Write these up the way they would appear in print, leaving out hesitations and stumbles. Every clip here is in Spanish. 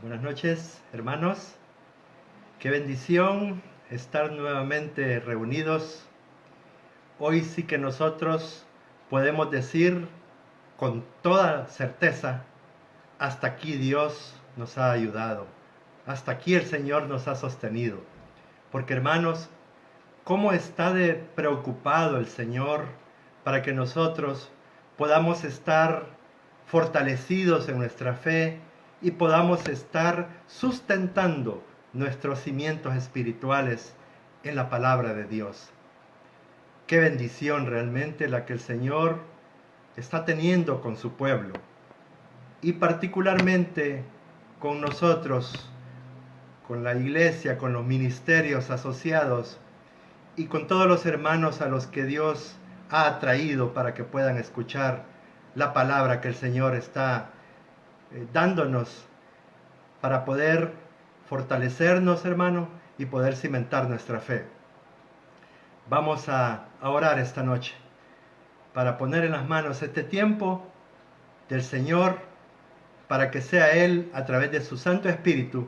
Buenas noches, hermanos. Qué bendición estar nuevamente reunidos. Hoy sí que nosotros podemos decir con toda certeza, hasta aquí Dios nos ha ayudado. Hasta aquí el Señor nos ha sostenido. Porque hermanos, ¿cómo está de preocupado el Señor para que nosotros podamos estar fortalecidos en nuestra fe y podamos estar sustentando nuestros cimientos espirituales en la palabra de Dios? Qué bendición realmente la que el Señor está teniendo con su pueblo y particularmente con nosotros, con la iglesia, con los ministerios asociados y con todos los hermanos a los que Dios ha atraído para que puedan escuchar la palabra que el Señor está dándonos para poder fortalecernos, hermano, y poder cimentar nuestra fe. Vamos a orar esta noche para poner en las manos este tiempo del Señor, para que sea Él, a través de su Santo Espíritu,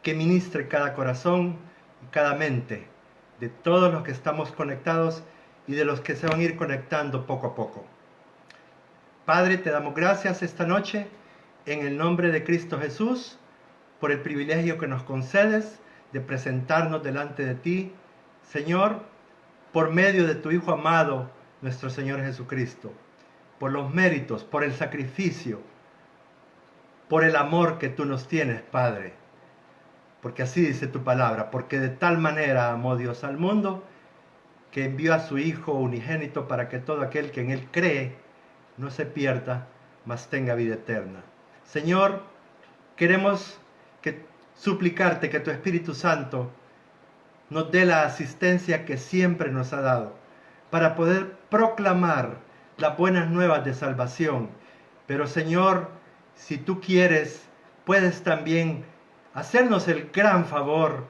que ministre cada corazón y cada mente de todos los que estamos conectados y de los que se van a ir conectando poco a poco. Padre, te damos gracias esta noche en el nombre de Cristo Jesús por el privilegio que nos concedes de presentarnos delante de ti, Señor, por medio de tu Hijo amado, nuestro Señor Jesucristo, por los méritos, por el sacrificio, por el amor que tú nos tienes, Padre. Porque así dice tu palabra, porque de tal manera amó Dios al mundo, que envió a su Hijo unigénito para que todo aquel que en Él cree no se pierda, mas tenga vida eterna. Señor, queremos suplicarte que tu Espíritu Santo nos dé la asistencia que siempre nos ha dado, para poder proclamar las buenas nuevas de salvación. Pero Señor, si tú quieres, puedes también hacernos el gran favor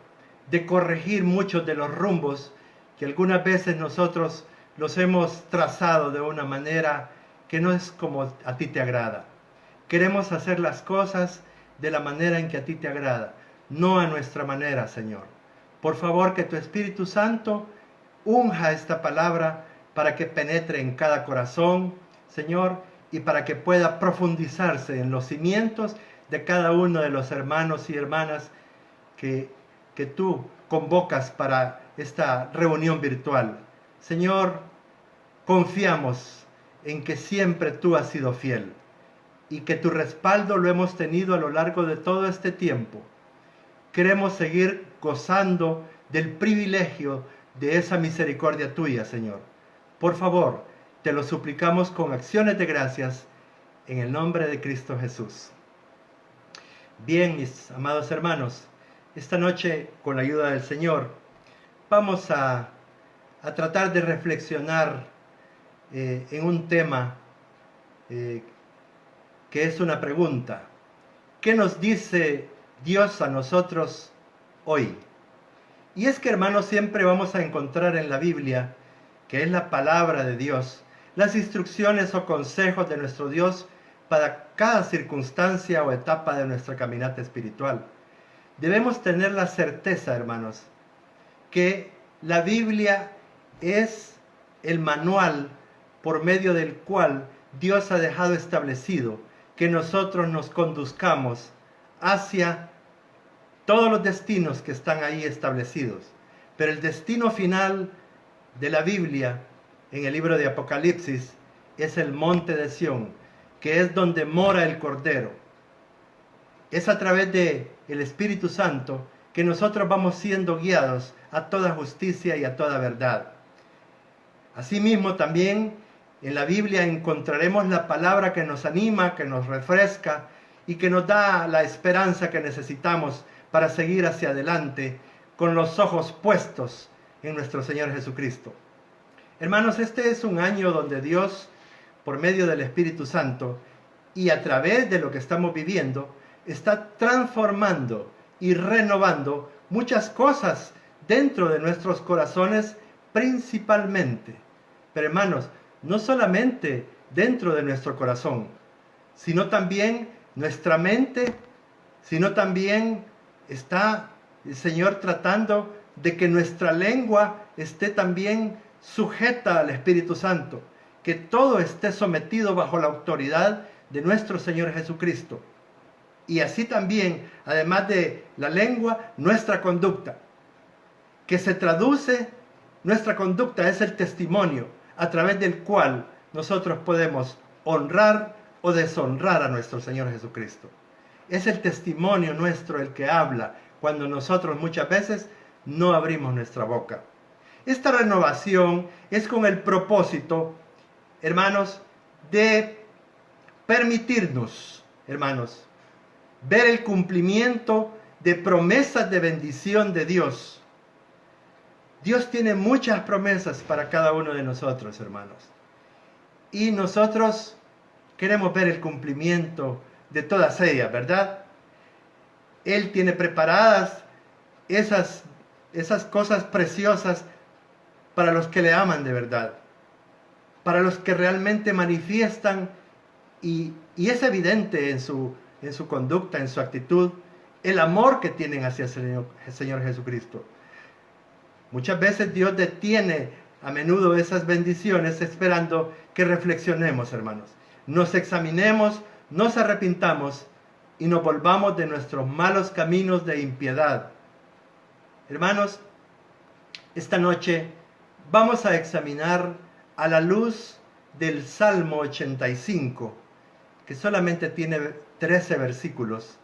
de corregir muchos de los rumbos que algunas veces nosotros los hemos trazado de una manera que no es como a ti te agrada. Queremos hacer las cosas de la manera en que a ti te agrada, no a nuestra manera, Señor. Por favor, que tu Espíritu Santo unja esta palabra para que penetre en cada corazón, Señor, y para que pueda profundizarse en los cimientos de cada uno de los hermanos y hermanas que tú convocas para esta reunión virtual. Señor, confiamos en que siempre tú has sido fiel y que tu respaldo lo hemos tenido a lo largo de todo este tiempo. Queremos seguir gozando del privilegio de esa misericordia tuya, Señor. Por favor, te lo suplicamos con acciones de gracias en el nombre de Cristo Jesús. Bien, mis amados hermanos, esta noche, con la ayuda del Señor, vamos a tratar de reflexionar en un tema que es una pregunta. ¿Qué nos dice Dios a nosotros hoy? Y es que, hermanos, siempre vamos a encontrar en la Biblia, que es la palabra de Dios, las instrucciones o consejos de nuestro Dios para cada circunstancia o etapa de nuestra caminata espiritual. Debemos tener la certeza, hermanos, que la Biblia es el manual por medio del cual Dios ha dejado establecido que nosotros nos conduzcamos hacia todos los destinos que están ahí establecidos. Pero el destino final de la Biblia, en el libro de Apocalipsis, es el monte de Sión, que es donde mora el Cordero. Es a través del Espíritu Santo que nosotros vamos siendo guiados a toda justicia y a toda verdad. Asimismo, también en la Biblia encontraremos la palabra que nos anima, que nos refresca y que nos da la esperanza que necesitamos para seguir hacia adelante con los ojos puestos en nuestro Señor Jesucristo. Hermanos, este es un año donde Dios, por medio del Espíritu Santo y a través de lo que estamos viviendo, está transformando y renovando muchas cosas dentro de nuestros corazones principalmente. Pero hermanos, no solamente dentro de nuestro corazón, sino también nuestra mente sino también está el Señor tratando de que nuestra lengua esté también sujeta al Espíritu Santo, que todo esté sometido bajo la autoridad de nuestro Señor Jesucristo. Y así también, además de la lengua, nuestra conducta, que se traduce, nuestra conducta es el testimonio a través del cual nosotros podemos honrar o deshonrar a nuestro Señor Jesucristo. Es el testimonio nuestro el que habla cuando nosotros muchas veces no abrimos nuestra boca. Esta renovación es con el propósito, hermanos, de permitirnos, hermanos, ver el cumplimiento de promesas de bendición de Dios. Dios tiene muchas promesas para cada uno de nosotros, hermanos. Y nosotros queremos ver el cumplimiento de todas ellas, ¿verdad? Él tiene preparadas esas cosas preciosas para los que le aman de verdad, para los que realmente manifiestan y es evidente en su conducta, en su actitud, el amor que tienen hacia el Señor Jesucristo. Muchas veces Dios detiene a menudo esas bendiciones esperando que reflexionemos, hermanos. Nos examinemos, nos arrepintamos y nos volvamos de nuestros malos caminos de impiedad. Hermanos, esta noche vamos a examinar a la luz del Salmo 85, que solamente tiene 13 versículos.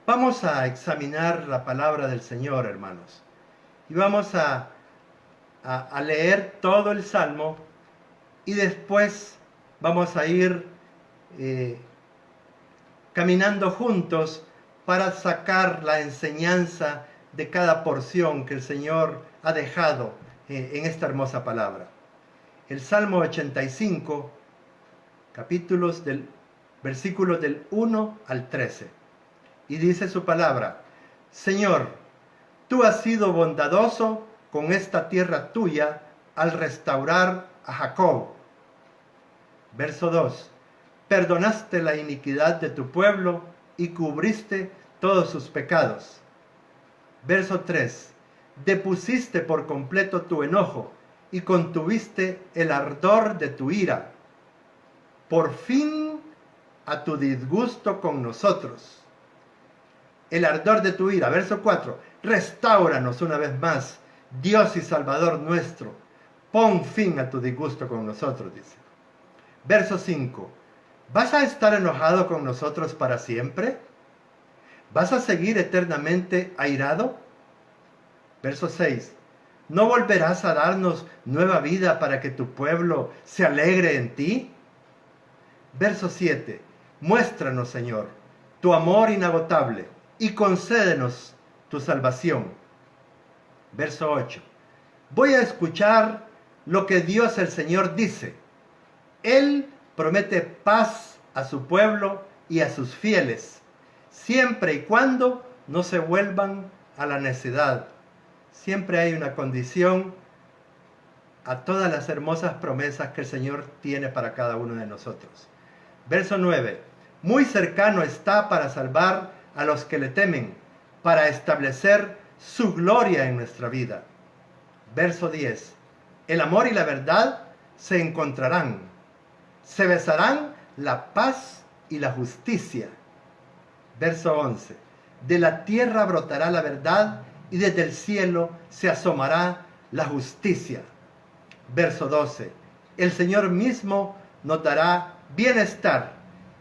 Vamos a examinar la palabra del Señor, hermanos, y vamos a leer todo el Salmo y después vamos a ir caminando juntos para sacar la enseñanza de cada porción que el Señor ha dejado en esta hermosa palabra. El Salmo 85, versículos del 1 al 13. Y dice su palabra: Señor, tú has sido bondadoso con esta tierra tuya al restaurar a Jacob. Verso 2. Perdonaste la iniquidad de tu pueblo y cubriste todos sus pecados. Verso 3. Depusiste por completo tu enojo y contuviste el ardor de tu ira. Por fin a tu disgusto con nosotros. El ardor de tu ira. Verso 4. Restáuranos una vez más, Dios y Salvador nuestro. Pon fin a tu disgusto con nosotros, dice. Verso 5. ¿Vas a estar enojado con nosotros para siempre? ¿Vas a seguir eternamente airado? Verso 6. ¿No volverás a darnos nueva vida para que tu pueblo se alegre en ti? Verso 7. Muéstranos, Señor, tu amor inagotable y concédenos tu salvación. Verso 8. Voy a escuchar lo que Dios el Señor dice. Él promete paz a su pueblo y a sus fieles, siempre y cuando no se vuelvan a la necedad. Siempre hay una condición a todas las hermosas promesas que el Señor tiene para cada uno de nosotros. Verso 9. Muy cercano está para salvar a los que le temen, para establecer su gloria en nuestra vida. Verso 10. El amor y la verdad se encontrarán. Se besarán la paz y la justicia. Verso 11. De la tierra brotará la verdad y desde el cielo se asomará la justicia. Verso 12. El Señor mismo nos dará bienestar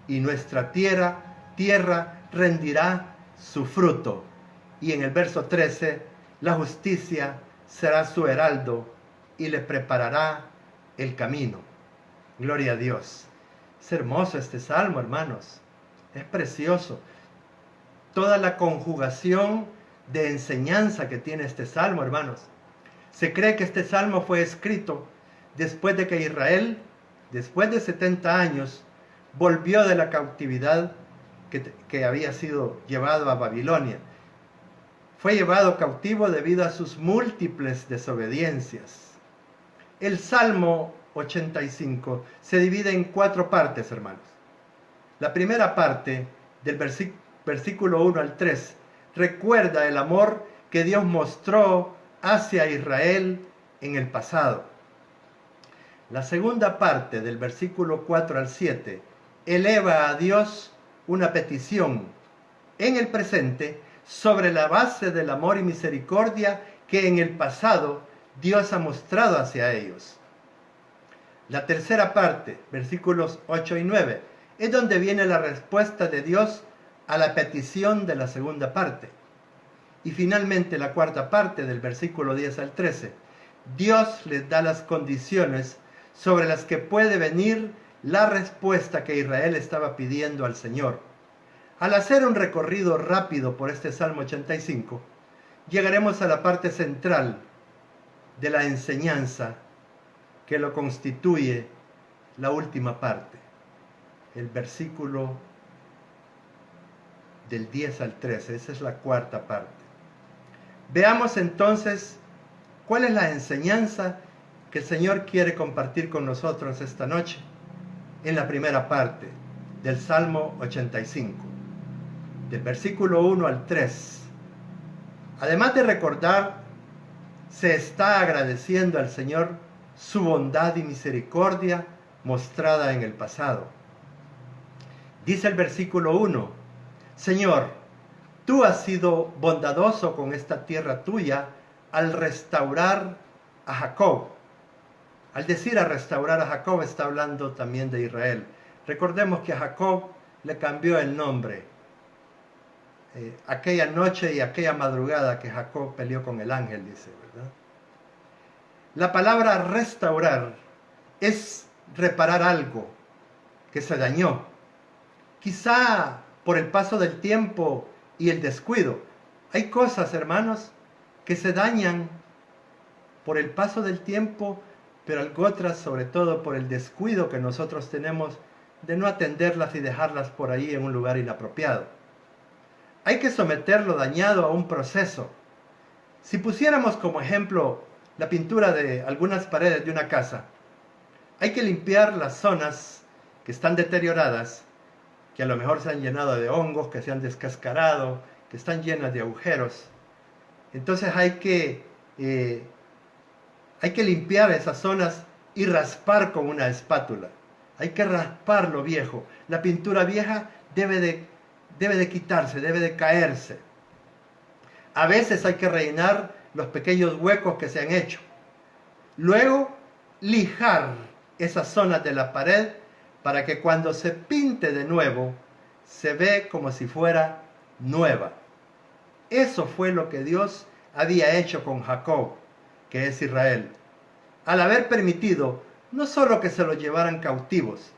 y nuestra tierra rendirá su fruto. Y en el verso 13, la justicia será su heraldo y le preparará el camino. Gloria a Dios. Es hermoso este salmo, hermanos. Es precioso. Toda la conjugación de enseñanza que tiene este salmo, hermanos. Se cree que este salmo fue escrito después de que Israel, después de 70 años, volvió de la cautividad que había sido llevado a Babilonia. Fue llevado cautivo debido a sus múltiples desobediencias. El Salmo 85 se divide en 4 partes, hermanos. La primera parte, del versículo 1 al 3, recuerda el amor que Dios mostró hacia Israel en el pasado. La segunda parte del versículo 4 al 7 eleva a Dios una petición en el presente sobre la base del amor y misericordia que en el pasado Dios ha mostrado hacia ellos. La tercera parte, versículos 8 y 9, es donde viene la respuesta de Dios a la petición de la segunda parte. Y finalmente la cuarta parte, del versículo 10 al 13, Dios les da las condiciones sobre las que puede venir la respuesta que Israel estaba pidiendo al Señor. Al hacer un recorrido rápido por este Salmo 85, llegaremos a la parte central de la enseñanza que lo constituye la última parte, el versículo del 10 al 13, esa es la cuarta parte. Veamos entonces cuál es la enseñanza que el Señor quiere compartir con nosotros esta noche, en la primera parte del Salmo 85, del versículo 1 al 3. Además de recordar, se está agradeciendo al Señor su bondad y misericordia mostrada en el pasado. Dice el versículo 1, Señor, tú has sido bondadoso con esta tierra tuya al restaurar a Jacob. Al decir a restaurar a Jacob, está hablando también de Israel. Recordemos que a Jacob le cambió el nombre. Aquella noche y aquella madrugada que Jacob peleó con el ángel, dice, ¿verdad? La palabra restaurar es reparar algo que se dañó. Quizá por el paso del tiempo y el descuido. Hay cosas, hermanos, que se dañan por el paso del tiempo, pero otras, sobre todo por el descuido que nosotros tenemos de no atenderlas y dejarlas por ahí en un lugar inapropiado. Hay que someter lo dañado a un proceso. Si pusiéramos como ejemplo la pintura de algunas paredes de una casa, hay que limpiar las zonas que están deterioradas, que a lo mejor se han llenado de hongos, que se han descascarado, que están llenas de agujeros. Entonces hay que limpiar esas zonas y raspar con una espátula. Hay que raspar lo viejo. La pintura vieja debe de quitarse, debe de caerse. A veces hay que rellenar los pequeños huecos que se han hecho. Luego, lijar esas zonas de la pared para que cuando se pinte de nuevo, se ve como si fuera nueva. Eso fue lo que Dios había hecho con Jacob, que es Israel, al haber permitido no solo que se los llevaran cautivos,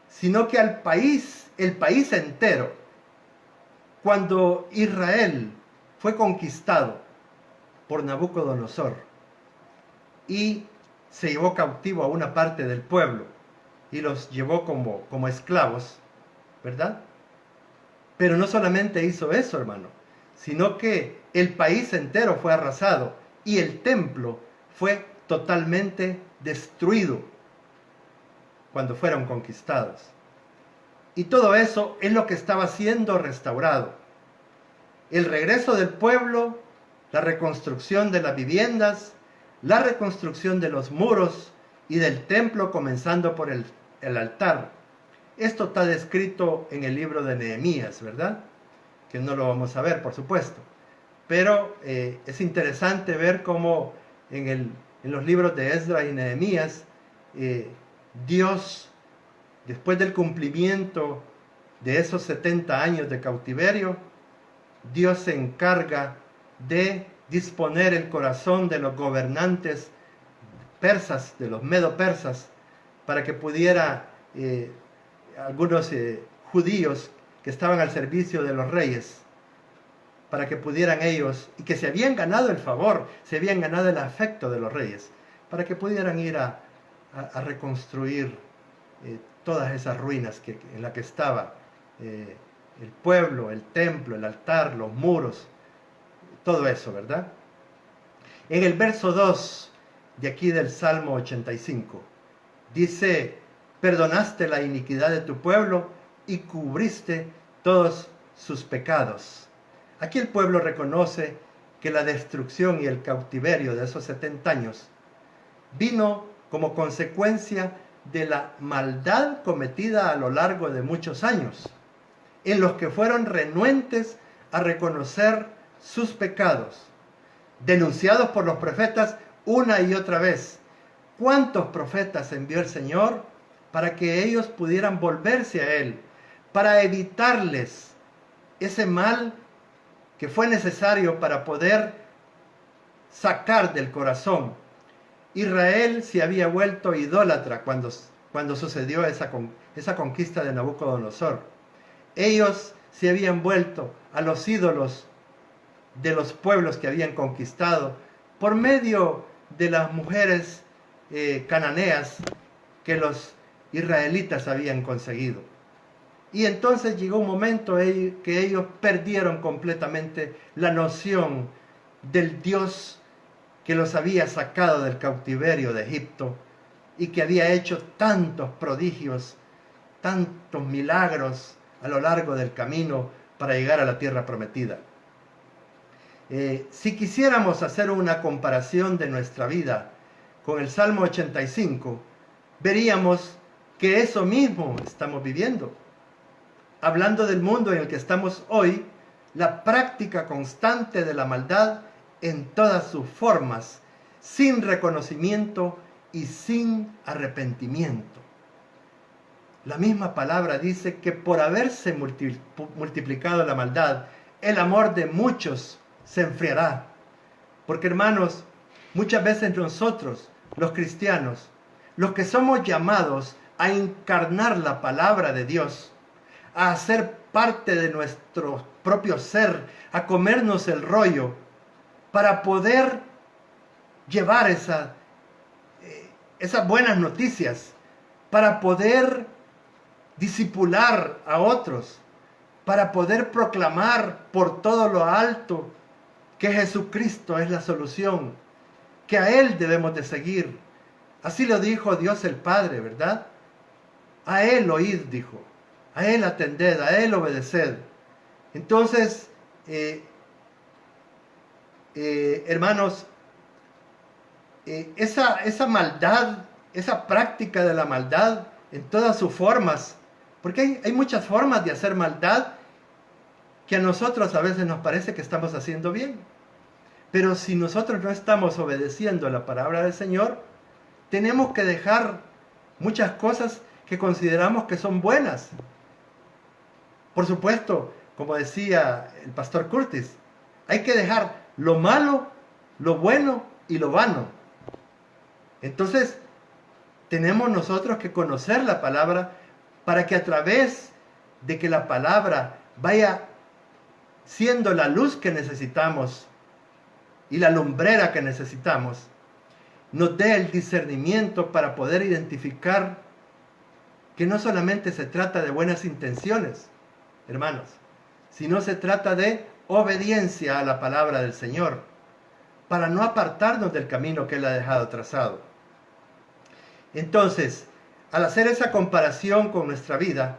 sino que el país entero, cuando Israel fue conquistado por Nabucodonosor y se llevó cautivo a una parte del pueblo y los llevó como esclavos, ¿verdad? Pero no solamente hizo eso, hermano, sino que el país entero fue arrasado y el templo fue totalmente destruido cuando fueron conquistados. Y todo eso es lo que estaba siendo restaurado. El regreso del pueblo, la reconstrucción de las viviendas, la reconstrucción de los muros y del templo, comenzando por el altar. Esto está descrito en el libro de Nehemías, ¿verdad? Que no lo vamos a ver, por supuesto. Pero es interesante ver cómo en los libros de Esdras y Nehemías, Dios, después del cumplimiento de esos 70 años de cautiverio, Dios se encarga de disponer el corazón de los gobernantes persas, de los medo-persas, para que pudiera algunos judíos que estaban al servicio de los reyes, para que pudieran ellos, y que se habían ganado el favor, se habían ganado el afecto de los reyes, para que pudieran ir a reconstruir todas esas ruinas en las que estaba el pueblo, el templo, el altar, los muros, todo eso, ¿verdad? En el verso 2 de aquí del Salmo 85, dice, perdonaste la iniquidad de tu pueblo y cubriste todos sus pecados. Aquí el pueblo reconoce que la destrucción y el cautiverio de esos 70 años vino como consecuencia de la maldad cometida a lo largo de muchos años, en los que fueron renuentes a reconocer sus pecados, denunciados por los profetas una y otra vez. ¿Cuántos profetas envió el Señor para que ellos pudieran volverse a Él, para evitarles ese mal que fue necesario para poder sacar del corazón? Israel se había vuelto idólatra cuando sucedió esa conquista de Nabucodonosor. Ellos se habían vuelto a los ídolos de los pueblos que habían conquistado por medio de las mujeres cananeas que los israelitas habían conseguido. Y entonces llegó un momento que ellos perdieron completamente la noción del Dios que los había sacado del cautiverio de Egipto y que había hecho tantos prodigios, tantos milagros a lo largo del camino para llegar a la tierra prometida. Si quisiéramos hacer una comparación de nuestra vida con el Salmo 85, veríamos que eso mismo estamos viviendo. Hablando del mundo en el que estamos hoy, la práctica constante de la maldad en todas sus formas, sin reconocimiento y sin arrepentimiento. La misma palabra dice que por haberse multiplicado la maldad, el amor de muchos se enfriará. Porque, hermanos, muchas veces nosotros, los cristianos, los que somos llamados a encarnar la palabra de Dios, a hacer parte de nuestro propio ser, a comernos el rollo, para poder llevar esas buenas noticias, para poder discipular a otros, para poder proclamar por todo lo alto que Jesucristo es la solución, que a Él debemos de seguir. Así lo dijo Dios el Padre, ¿verdad? A Él oíd, dijo, a Él atended, a Él obedeced. Entonces, hermanos, esa maldad, esa práctica de la maldad en todas sus formas, porque hay muchas formas de hacer maldad que a nosotros a veces nos parece que estamos haciendo bien. Pero si nosotros no estamos obedeciendo la palabra del Señor, tenemos que dejar muchas cosas que consideramos que son buenas. Por supuesto, como decía el pastor Curtis, hay que dejar lo malo, lo bueno y lo vano. Entonces, tenemos nosotros que conocer la palabra para que a través de que la palabra vaya siendo la luz que necesitamos y la lumbrera que necesitamos, nos dé el discernimiento para poder identificar que no solamente se trata de buenas intenciones, hermanos, sino se trata de obediencia a la palabra del Señor, para no apartarnos del camino que Él ha dejado trazado. Entonces, al hacer esa comparación con nuestra vida,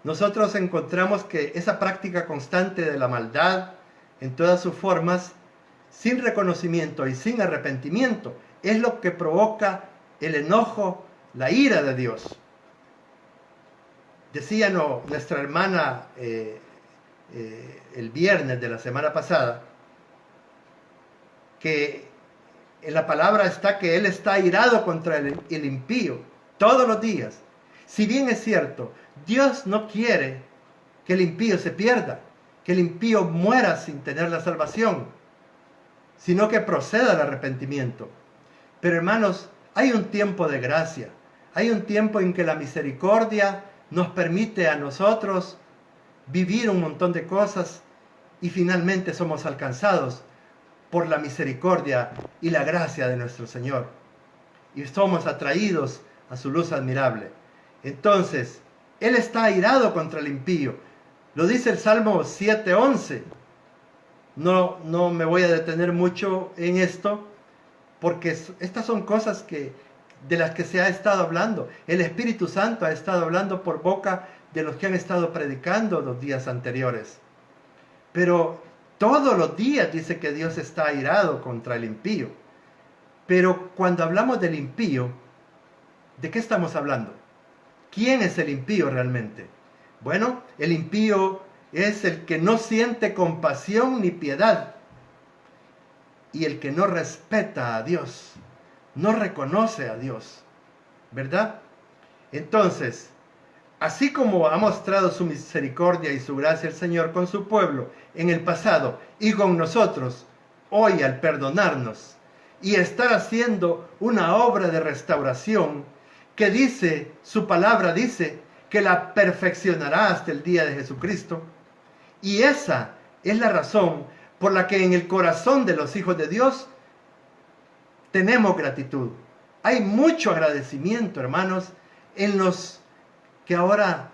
nosotros encontramos que esa práctica constante de la maldad en todas sus formas, sin reconocimiento y sin arrepentimiento, es lo que provoca el enojo, la ira de Dios. Decía nuestra hermana el viernes de la semana pasada, que en la palabra está que Él está airado contra el impío todos los días. Si bien es cierto, Dios no quiere que el impío se pierda, que el impío muera sin tener la salvación, sino que proceda al arrepentimiento. Pero hermanos, hay un tiempo de gracia, hay un tiempo en que la misericordia nos permite a nosotros vivir un montón de cosas y finalmente somos alcanzados por la misericordia y la gracia de nuestro Señor. Y somos atraídos a su luz admirable. Entonces, Él está airado contra el impío. Lo dice el Salmo 7:11. No me voy a detener mucho en esto, porque estas son cosas de las que se ha estado hablando. El Espíritu Santo ha estado hablando por boca de los que han estado predicando los días anteriores. Pero todos los días dice que Dios está airado contra el impío. Pero cuando hablamos del impío, ¿de qué estamos hablando? ¿Quién es el impío realmente? Bueno, el impío es el que no siente compasión ni piedad y el que no respeta a Dios, no reconoce a Dios, ¿verdad? Entonces, así como ha mostrado su misericordia y su gracia el Señor con su pueblo en el pasado y con nosotros hoy al perdonarnos y estar haciendo una obra de restauración que dice, su palabra dice, que la perfeccionará hasta el día de Jesucristo. Y esa es la razón por la que en el corazón de los hijos de Dios tenemos gratitud. Hay mucho agradecimiento, hermanos, en los que ahora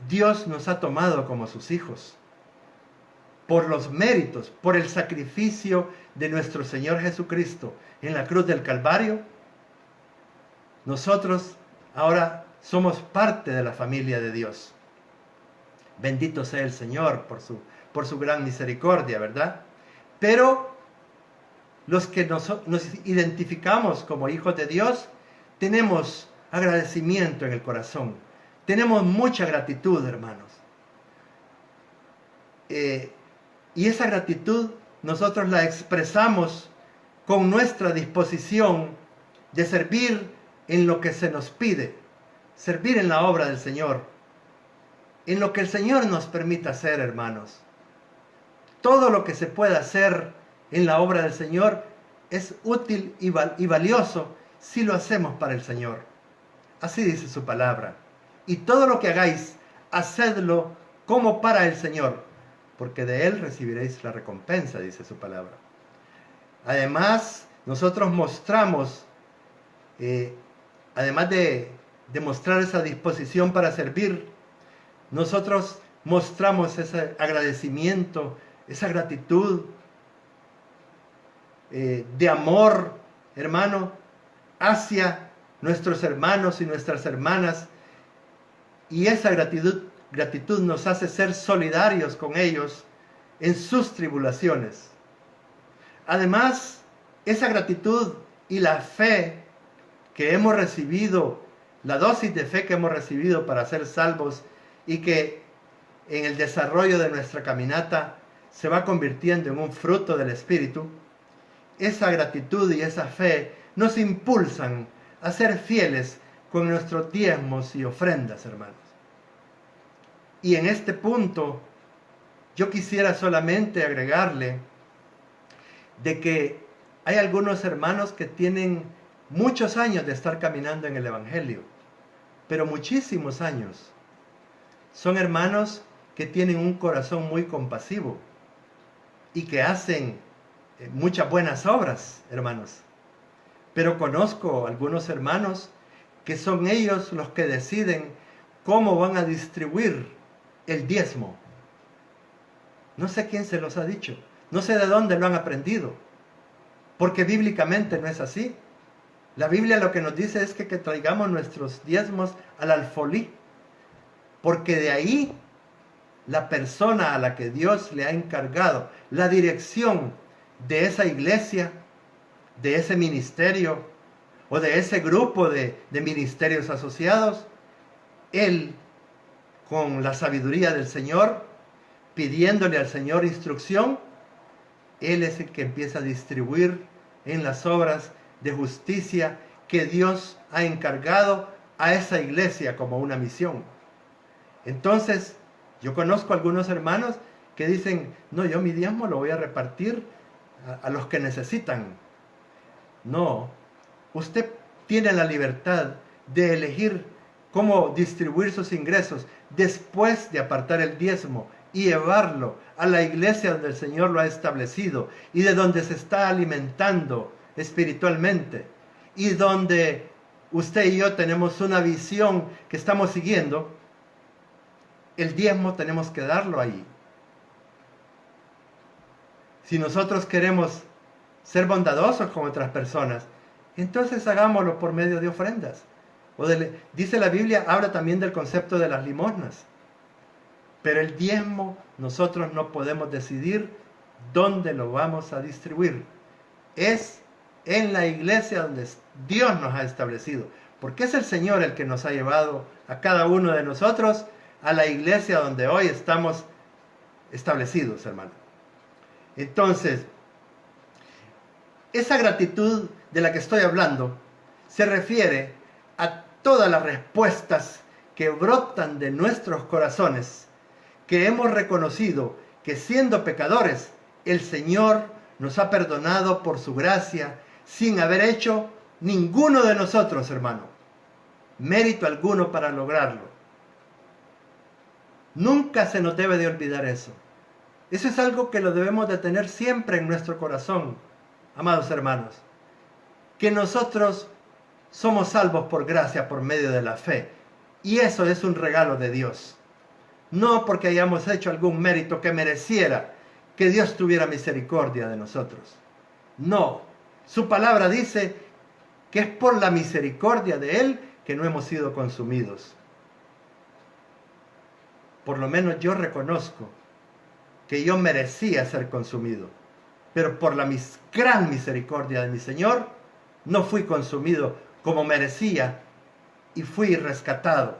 Dios nos ha tomado como sus hijos. Por los méritos, por el sacrificio de nuestro Señor Jesucristo en la cruz del Calvario, nosotros ahora somos parte de la familia de Dios. Bendito sea el Señor por su gran misericordia, ¿verdad? Pero los que nos identificamos como hijos de Dios, tenemos agradecimiento en el corazón. Tenemos mucha gratitud, hermanos. Y esa gratitud nosotros la expresamos con nuestra disposición de servir en lo que se nos pide, servir en la obra del Señor, en lo que el Señor nos permita hacer, hermanos. Todo lo que se pueda hacer en la obra del Señor es útil y valioso si lo hacemos para el Señor. Así dice su palabra. Y todo lo que hagáis, hacedlo como para el Señor, porque de Él recibiréis la recompensa, dice su palabra. Además, nosotros mostramos, además de mostrar esa disposición para servir, nosotros mostramos ese agradecimiento, esa gratitud de amor, hermano, hacia nuestros hermanos y nuestras hermanas. Y esa gratitud nos hace ser solidarios con ellos en sus tribulaciones. Además, esa gratitud y la fe que hemos recibido, la dosis de fe que hemos recibido para ser salvos y que en el desarrollo de nuestra caminata se va convirtiendo en un fruto del Espíritu, esa gratitud y esa fe nos impulsan a ser fieles con nuestros diezmos y ofrendas, hermanos. Y en este punto, yo quisiera solamente agregarle de que hay algunos hermanos que tienen muchos años de estar caminando en el Evangelio, pero muchísimos años. Son hermanos que tienen un corazón muy compasivo y que hacen muchas buenas obras, hermanos. Pero conozco algunos hermanos que son ellos los que deciden cómo van a distribuir el diezmo. No sé quién se los ha dicho, no sé de dónde lo han aprendido, porque bíblicamente no es así. La Biblia lo que nos dice es que traigamos nuestros diezmos al alfolí, porque de ahí la persona a la que Dios le ha encargado la dirección de esa iglesia, de ese ministerio o de ese grupo de ministerios asociados, él, con la sabiduría del Señor, pidiéndole al Señor instrucción, él es el que empieza a distribuir en las obras de justicia que Dios ha encargado a esa iglesia como una misión. Entonces, yo conozco algunos hermanos que dicen, no, yo mi diezmo lo voy a repartir a los que necesitan. No, usted tiene la libertad de elegir cómo distribuir sus ingresos después de apartar el diezmo y llevarlo a la iglesia donde el Señor lo ha establecido y de donde se está alimentando espiritualmente y donde usted y yo tenemos una visión que estamos siguiendo. El diezmo tenemos que darlo ahí. Si nosotros queremos ser bondadosos con otras personas, entonces hagámoslo por medio de ofrendas. Dice la Biblia, habla también del concepto de las limosnas. Pero el diezmo nosotros no podemos decidir dónde lo vamos a distribuir. Es en la iglesia donde Dios nos ha establecido. Porque es el Señor el que nos ha llevado a cada uno de nosotros a la iglesia donde hoy estamos establecidos, hermano. Entonces, esa gratitud de la que estoy hablando se refiere a todas las respuestas que brotan de nuestros corazones, que hemos reconocido que siendo pecadores, el Señor nos ha perdonado por su gracia, sin haber hecho ninguno de nosotros, hermano, mérito alguno para lograrlo. Nunca se nos debe de olvidar eso. Eso es algo que lo debemos de tener siempre en nuestro corazón, amados hermanos. Que nosotros somos salvos por gracia, por medio de la fe. Y eso es un regalo de Dios. No porque hayamos hecho algún mérito que mereciera que Dios tuviera misericordia de nosotros. No, su palabra dice que es por la misericordia de Él que no hemos sido consumidos. Por lo menos yo reconozco que yo merecía ser consumido, pero por la gran misericordia de mi Señor, no fui consumido como merecía y fui rescatado.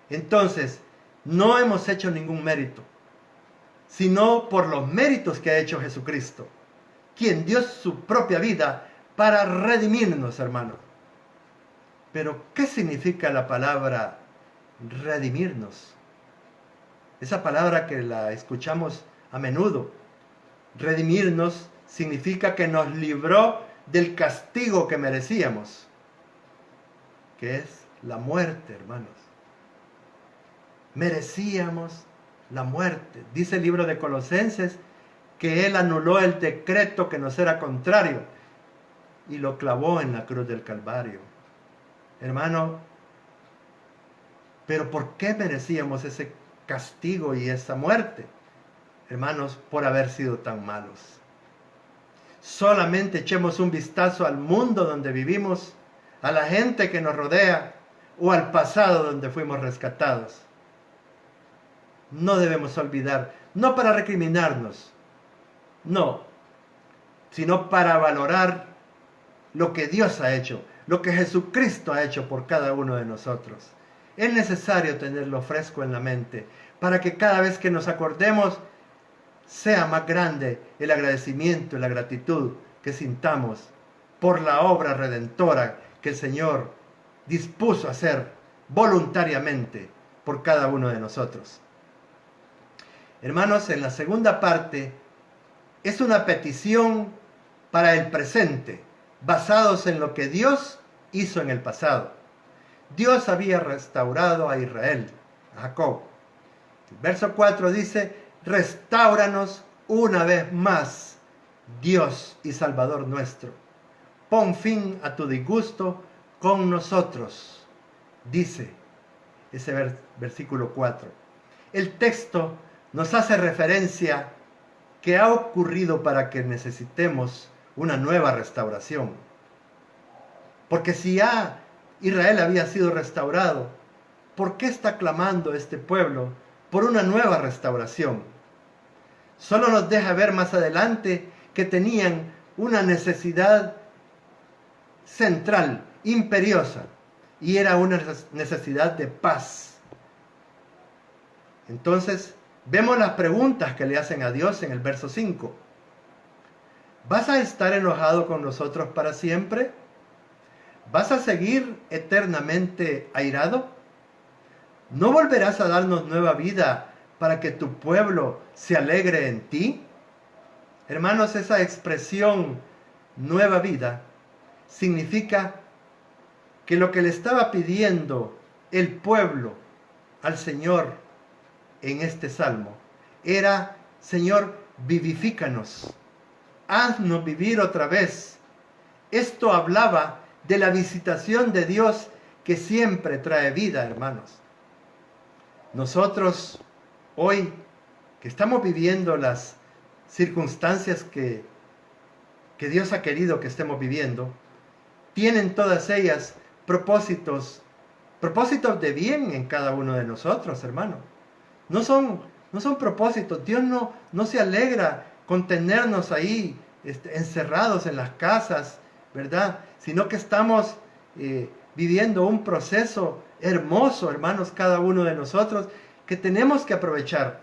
Entonces, no hemos hecho ningún mérito, sino por los méritos que ha hecho Jesucristo, quien dio su propia vida para redimirnos, hermano. Pero, ¿qué significa la palabra redimirnos? Esa palabra que la escuchamos a menudo. Redimirnos significa que nos libró del castigo que merecíamos, que es la muerte, hermanos. Merecíamos la muerte. Dice el libro de Colosenses que Él anuló el decreto que nos era contrario y lo clavó en la cruz del Calvario. Hermano, ¿pero por qué merecíamos ese castigo y esa muerte? Hermanos, por haber sido tan malos. Solamente echemos un vistazo al mundo donde vivimos, a la gente que nos rodea o al pasado donde fuimos rescatados. No debemos olvidar, no para recriminarnos, no, sino para valorar lo que Dios ha hecho, lo que Jesucristo ha hecho por cada uno de nosotros. Es necesario tenerlo fresco en la mente para que cada vez que nos acordemos sea más grande el agradecimiento y la gratitud que sintamos por la obra redentora que el Señor dispuso a hacer voluntariamente por cada uno de nosotros. Hermanos, en la segunda parte es una petición para el presente, basados en lo que Dios hizo en el pasado. Dios había restaurado a Israel, a Jacob. El verso 4 dice: restáuranos una vez más, Dios y Salvador nuestro. Pon fin a tu disgusto con nosotros, dice ese versículo 4. El texto nos hace referencia que ha ocurrido para que necesitemos una nueva restauración. Porque si ya Israel había sido restaurado, ¿por qué está clamando este pueblo por una nueva restauración? Solo nos deja ver más adelante que tenían una necesidad central, imperiosa, y era una necesidad de paz. Entonces, vemos las preguntas que le hacen a Dios en el verso 5. ¿Vas a estar enojado con nosotros para siempre? ¿Vas a seguir eternamente airado? ¿No volverás a darnos nueva vida para que tu pueblo se alegre en ti? Hermanos, esa expresión nueva vida significa que lo que le estaba pidiendo el pueblo al Señor en este salmo era: Señor, vivifícanos, haznos vivir otra vez. Esto hablaba de la visitación de Dios que siempre trae vida, hermanos. Nosotros hoy, que estamos viviendo las circunstancias que Dios ha querido que estemos viviendo, tienen todas ellas propósitos de bien en cada uno de nosotros, hermano. No son propósitos. Dios no se alegra con tenernos ahí encerrados en las casas, ¿verdad? Sino que estamos viviendo un proceso hermoso, hermanos, cada uno de nosotros, que tenemos que aprovechar.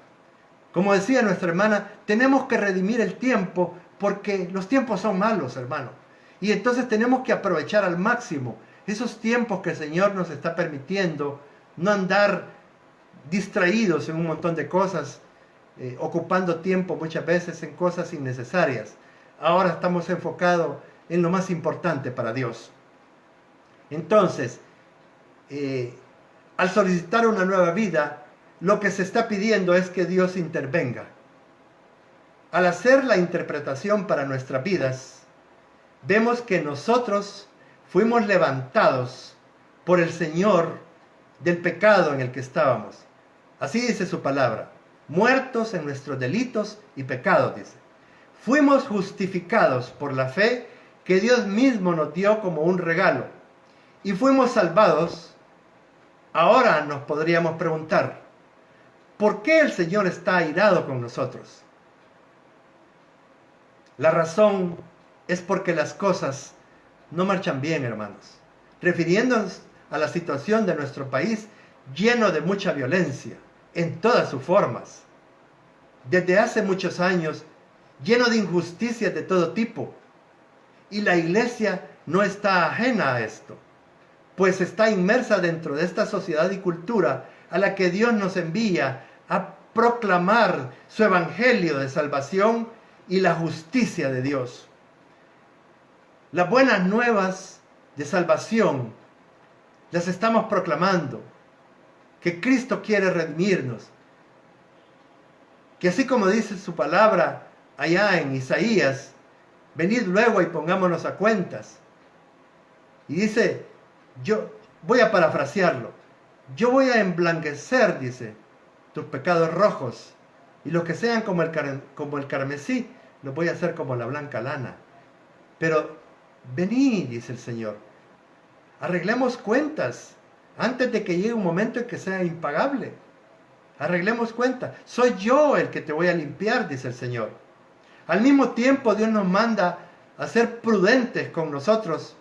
Como decía nuestra hermana, tenemos que redimir el tiempo porque los tiempos son malos, hermano. Y entonces tenemos que aprovechar al máximo esos tiempos que el Señor nos está permitiendo, no andar distraídos en un montón de cosas, ocupando tiempo muchas veces en cosas innecesarias. Ahora estamos enfocados en lo más importante para Dios. Entonces, al solicitar una nueva vida, lo que se está pidiendo es que Dios intervenga. Al hacer la interpretación para nuestras vidas, vemos que nosotros fuimos levantados por el Señor del pecado en el que estábamos. Así dice su palabra, muertos en nuestros delitos y pecados, dice. Fuimos justificados por la fe que Dios mismo nos dio como un regalo. Y fuimos salvados. Ahora nos podríamos preguntar, ¿por qué el Señor está airado con nosotros? La razón es porque las cosas no marchan bien, hermanos. Refiriéndonos a la situación de nuestro país, lleno de mucha violencia, en todas sus formas. Desde hace muchos años, lleno de injusticias de todo tipo. Y la iglesia no está ajena a esto, pues está inmersa dentro de esta sociedad y cultura a la que Dios nos envía a proclamar su evangelio de salvación y la justicia de Dios. Las buenas nuevas de salvación las estamos proclamando, que Cristo quiere redimirnos, que así como dice su palabra allá en Isaías, venid luego y pongámonos a cuentas. Y dice, yo voy a parafrasearlo, yo voy a emblanquecer, dice, tus pecados rojos, y los que sean como el carmesí, los voy a hacer como la blanca lana. Pero venid, dice el Señor, arreglemos cuentas antes de que llegue un momento en que sea impagable. Arreglemos cuentas. Soy yo el que te voy a limpiar, dice el Señor. Al mismo tiempo, Dios nos manda a ser prudentes con nosotros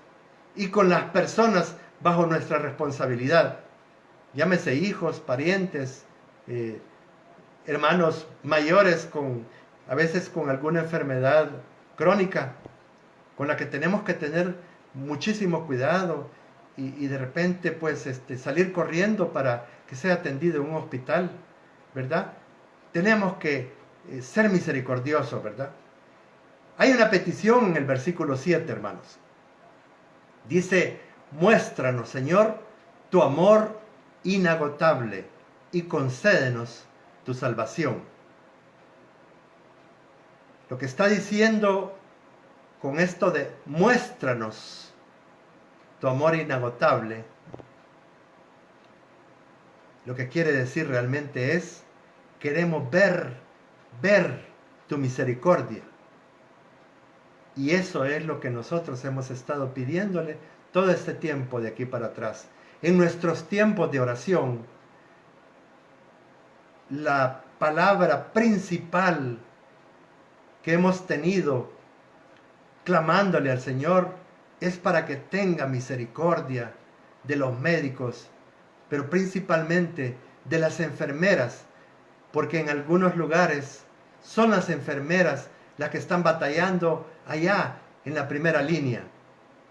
y con las personas bajo nuestra responsabilidad. Llámese hijos, parientes, hermanos mayores a veces con alguna enfermedad crónica, con la que tenemos que tener muchísimo cuidado y de repente pues salir corriendo para que sea atendido en un hospital, ¿verdad? Tenemos que ser misericordiosos, ¿verdad? Hay una petición en el versículo 7, hermanos. Dice, muéstranos, Señor, tu amor inagotable y concédenos tu salvación. Lo que está diciendo con esto de muéstranos tu amor inagotable, lo que quiere decir realmente es, queremos ver tu misericordia. Y eso es lo que nosotros hemos estado pidiéndole todo este tiempo de aquí para atrás. En nuestros tiempos de oración, la palabra principal que hemos tenido clamándole al Señor es para que tenga misericordia de los médicos, pero principalmente de las enfermeras, porque en algunos lugares son las enfermeras las que están batallando allá en la primera línea.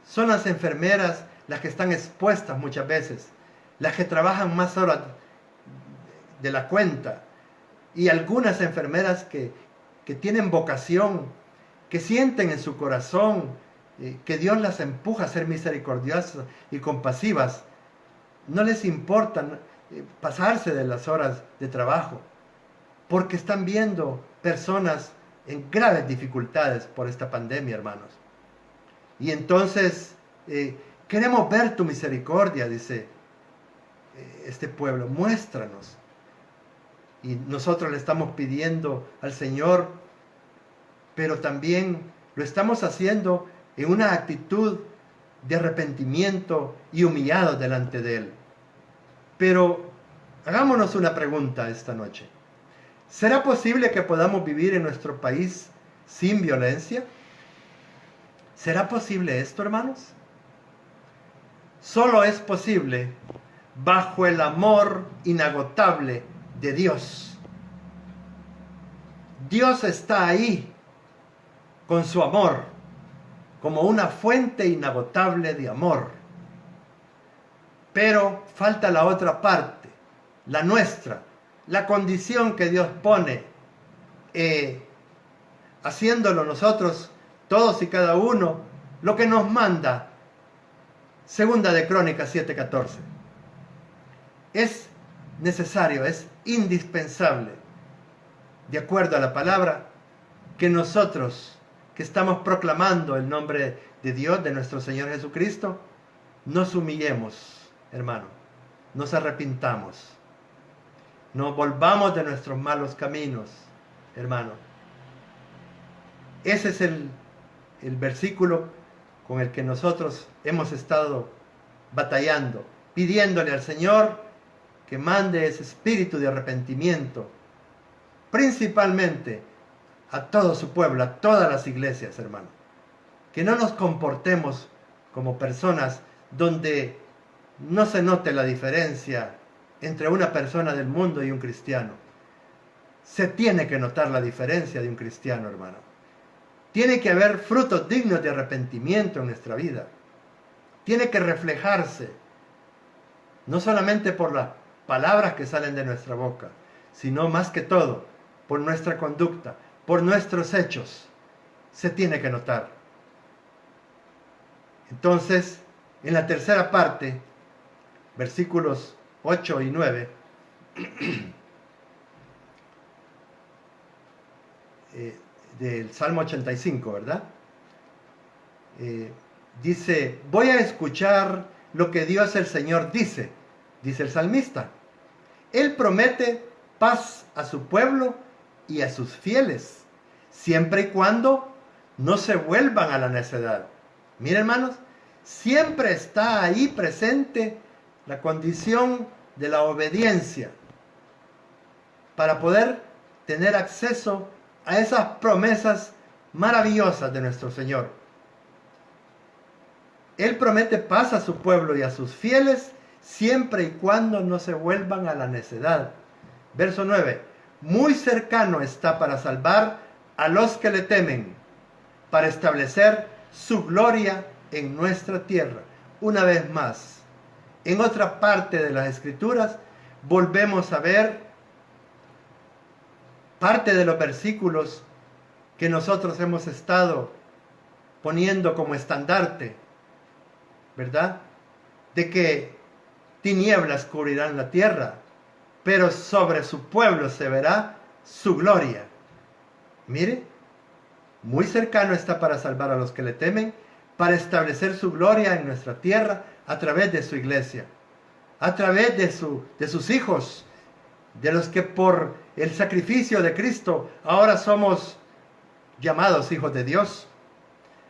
Son las enfermeras las que están expuestas muchas veces, las que trabajan más horas de la cuenta, y algunas enfermeras que tienen vocación, que sienten en su corazón que Dios las empuja a ser misericordiosas y compasivas. No les importa pasarse de las horas de trabajo, porque están viendo personas en graves dificultades por esta pandemia, hermanos. Y entonces queremos ver tu misericordia, dice este pueblo, muéstranos. Y nosotros le estamos pidiendo al Señor, pero también lo estamos haciendo en una actitud de arrepentimiento y humillados delante de Él. Pero hagámonos una pregunta esta noche. ¿Será posible que podamos vivir en nuestro país sin violencia? ¿Será posible esto, hermanos? Solo es posible bajo el amor inagotable de Dios. Dios está ahí con su amor, como una fuente inagotable de amor. Pero falta la otra parte, la nuestra, la condición que Dios pone, haciéndolo nosotros, todos y cada uno, lo que nos manda. Segunda de Crónicas 7:14. Es necesario, es indispensable, de acuerdo a la palabra, que nosotros, que estamos proclamando el nombre de Dios, de nuestro Señor Jesucristo, nos humillemos, hermano, nos arrepintamos, nos volvamos de nuestros malos caminos, hermano. Ese es el versículo con el que nosotros hemos estado batallando, pidiéndole al Señor que mande ese espíritu de arrepentimiento, principalmente a todo su pueblo, a todas las iglesias, hermano. Que no nos comportemos como personas donde no se note la diferencia entre una persona del mundo y un cristiano. Se tiene que notar la diferencia de un cristiano, hermano. Tiene que haber frutos dignos de arrepentimiento en nuestra vida. Tiene que reflejarse, no solamente por las palabras que salen de nuestra boca, sino más que todo por nuestra conducta, por nuestros hechos. Se tiene que notar. Entonces, en la tercera parte, versículos 8 y 9, del Salmo 85, ¿verdad? Dice, voy a escuchar lo que Dios el Señor dice el salmista. Él promete paz a su pueblo y a sus fieles, siempre y cuando no se vuelvan a la necedad. Miren, hermanos, siempre está ahí presente la condición de la obediencia para poder tener acceso a esas promesas maravillosas de nuestro Señor. Él promete paz a su pueblo y a sus fieles siempre y cuando no se vuelvan a la necedad. Verso 9. Muy cercano está para salvar a los que le temen, para establecer su gloria en nuestra tierra. Una vez más, en otra parte de las Escrituras, volvemos a ver parte de los versículos que nosotros hemos estado poniendo como estandarte, ¿verdad? De que tinieblas cubrirán la tierra, pero sobre su pueblo se verá su gloria. Mire, muy cercano está para salvar a los que le temen, para establecer su gloria en nuestra tierra a través de su iglesia, a través de sus hijos, de los que por el sacrificio de Cristo ahora somos llamados hijos de Dios.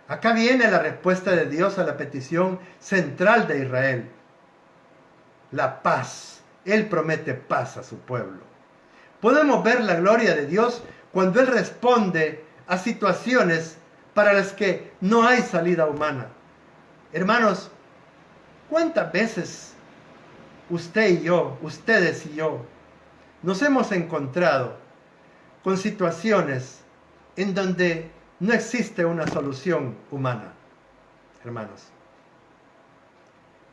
Acá viene la respuesta de Dios a la petición central de Israel: la paz. Él promete paz a su pueblo. Podemos ver la gloria de Dios cuando Él responde a situaciones para las que no hay salida humana. Hermanos, ¿cuántas veces usted y yo, ustedes y yo, nos hemos encontrado con situaciones en donde no existe una solución humana, hermanos?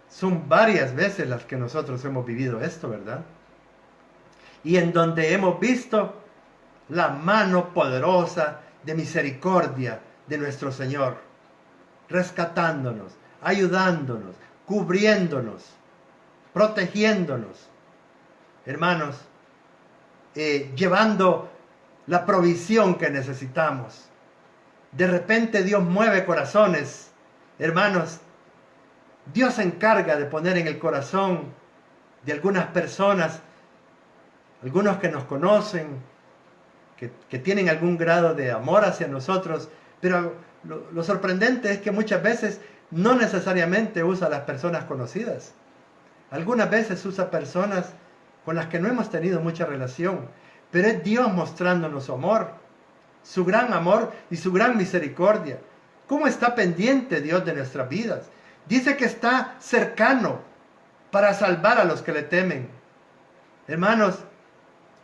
Son varias veces las que nosotros hemos vivido esto, ¿verdad? Y en donde hemos visto la mano poderosa de misericordia de nuestro Señor, rescatándonos, ayudándonos, cubriéndonos, protegiéndonos, hermanos, llevando la provisión que necesitamos. De repente Dios mueve corazones, hermanos. Dios se encarga de poner en el corazón de algunas personas, algunos que nos conocen, que tienen algún grado de amor hacia nosotros, pero lo sorprendente es que muchas veces no necesariamente usa a las personas conocidas. Algunas veces usa personas con las que no hemos tenido mucha relación, pero es Dios mostrándonos su gran amor y su gran misericordia. ¿Cómo está pendiente Dios de nuestras vidas? Dice que está cercano para salvar a los que le temen. Hermanos,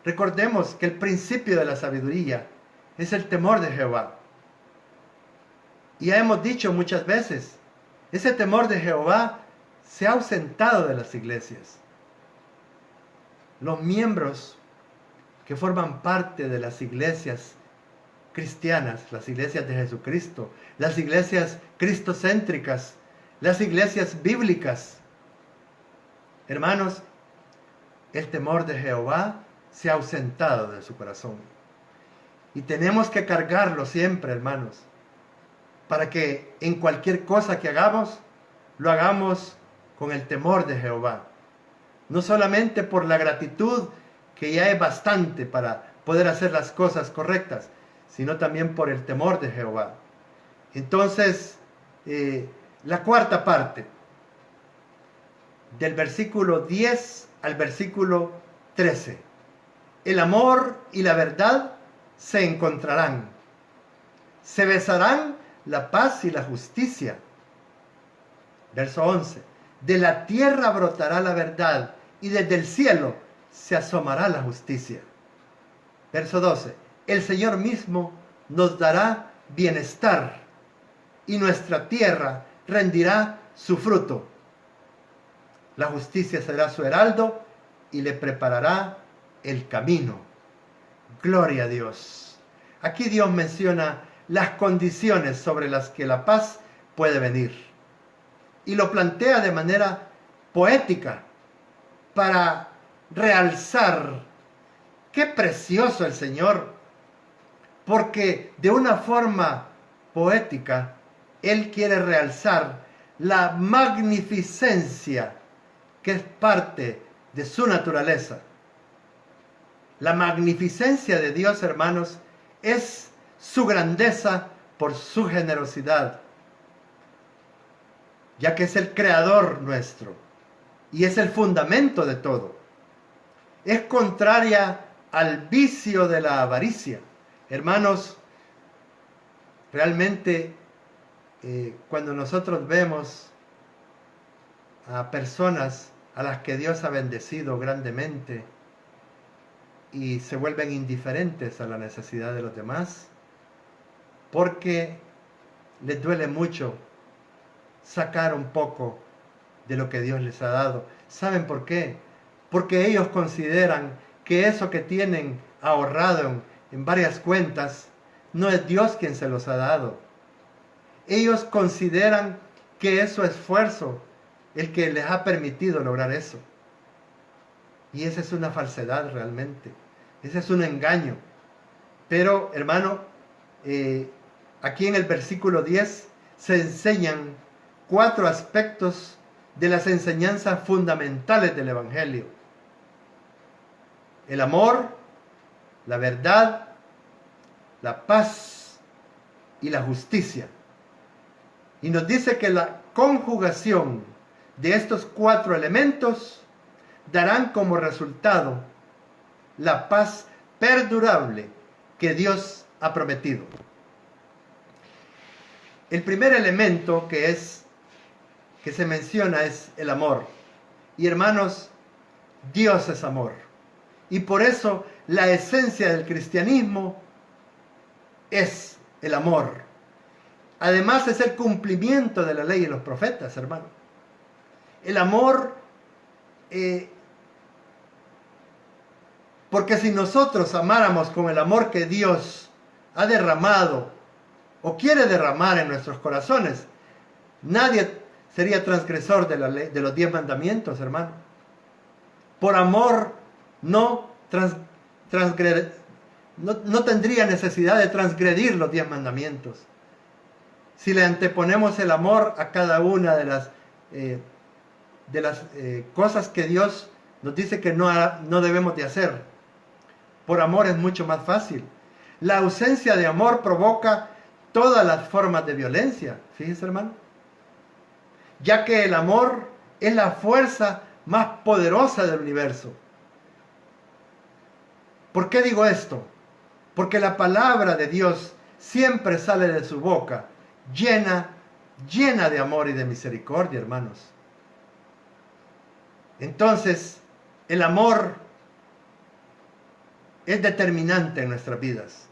recordemos que el principio de la sabiduría es el temor de Jehová. Y ya hemos dicho muchas veces, ese temor de Jehová se ha ausentado de las iglesias. Los miembros que forman parte de las iglesias cristianas, las iglesias de Jesucristo, las iglesias cristocéntricas, las iglesias bíblicas. Hermanos, el temor de Jehová se ha ausentado de su corazón. Y tenemos que cargarlo siempre, hermanos, para que en cualquier cosa que hagamos, lo hagamos con el temor de Jehová. No solamente por la gratitud, que ya es bastante para poder hacer las cosas correctas, sino también por el temor de Jehová. Entonces, la cuarta parte, del versículo 10 al versículo 13. El amor y la verdad se encontrarán. Se besarán la paz y la justicia. Verso 11. De la tierra brotará la verdad y desde el cielo se asomará la justicia. Verso 12. El Señor mismo nos dará bienestar y nuestra tierra rendirá su fruto. La justicia será su heraldo y le preparará el camino. Gloria a Dios. Aquí Dios menciona las condiciones sobre las que la paz puede venir. Y lo plantea de manera poética para realzar qué precioso el Señor. Porque de una forma poética, Él quiere realzar la magnificencia que es parte de su naturaleza. La magnificencia de Dios, hermanos, es su grandeza por su generosidad, ya que es el creador nuestro y es el fundamento de todo. Es contraria al vicio de la avaricia. Hermanos, realmente cuando nosotros vemos a personas a las que Dios ha bendecido grandemente y se vuelven indiferentes a la necesidad de los demás, porque les duele mucho sacar un poco de lo que Dios les ha dado. ¿Saben por qué? Porque ellos consideran que eso que tienen ahorrado en varias cuentas no es Dios quien se los ha dado. Ellos consideran que es su esfuerzo el que les ha permitido lograr eso. Y esa es una falsedad realmente. Ese es un engaño. Pero, hermano, aquí en el versículo 10 se enseñan 4 aspectos de las enseñanzas fundamentales del Evangelio. El amor, la verdad, la paz y la justicia. Y nos dice que la conjugación de estos 4 elementos darán como resultado la paz perdurable que Dios ha prometido. El primer elemento que se menciona es el amor. Y hermanos, Dios es amor. Y por eso la esencia del cristianismo es el amor. Además es el cumplimiento de la ley y los profetas, hermano. El amor, porque si nosotros amáramos con el amor que Dios ha derramado o quiere derramar en nuestros corazones, nadie sería transgresor de la ley, de los 10 mandamientos, hermano. Por amor no tendría necesidad de transgredir los 10 mandamientos. Si le anteponemos el amor a cada una de las cosas que Dios nos dice que no debemos de hacer, por amor es mucho más fácil. La ausencia de amor provoca todas las formas de violencia. Fíjense, hermano. ya que el amor es la fuerza más poderosa del universo. ¿Por qué digo esto? Porque la palabra de Dios siempre sale de su boca, llena de amor y de misericordia, hermanos. Entonces, el amor es determinante en nuestras vidas.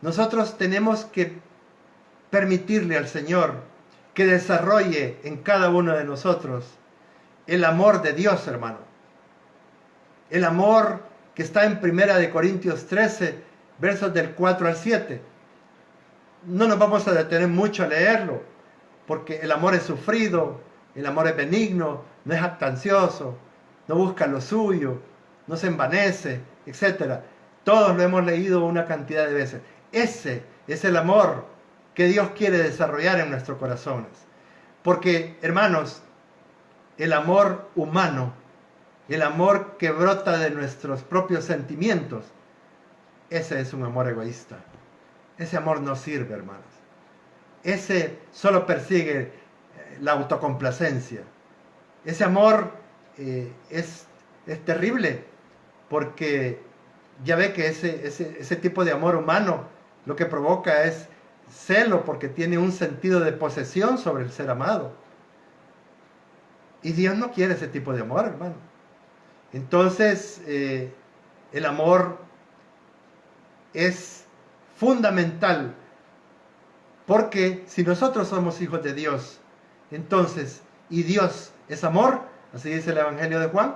Nosotros tenemos que permitirle al Señor que desarrolle en cada uno de nosotros el amor de Dios, hermano. El amor que está en 1 Corintios 13, versos del 4 al 7. No nos vamos a detener mucho a leerlo, porque el amor es sufrido, el amor es benigno, no es jactancioso, no busca lo suyo, no se envanece, etc. Todos lo hemos leído una cantidad de veces. Ese es el amor que Dios quiere desarrollar en nuestros corazones. Porque, hermanos, el amor humano, el amor que brota de nuestros propios sentimientos, ese es un amor egoísta. Ese amor no sirve, hermanos. Ese solo persigue la autocomplacencia. Ese amor es terrible, porque ya ve que ese tipo de amor humano lo que provoca es celo, porque tiene un sentido de posesión sobre el ser amado. Y Dios no quiere ese tipo de amor, hermano. Entonces, el amor es fundamental, porque si nosotros somos hijos de Dios, entonces, y Dios es amor, así dice el Evangelio de Juan,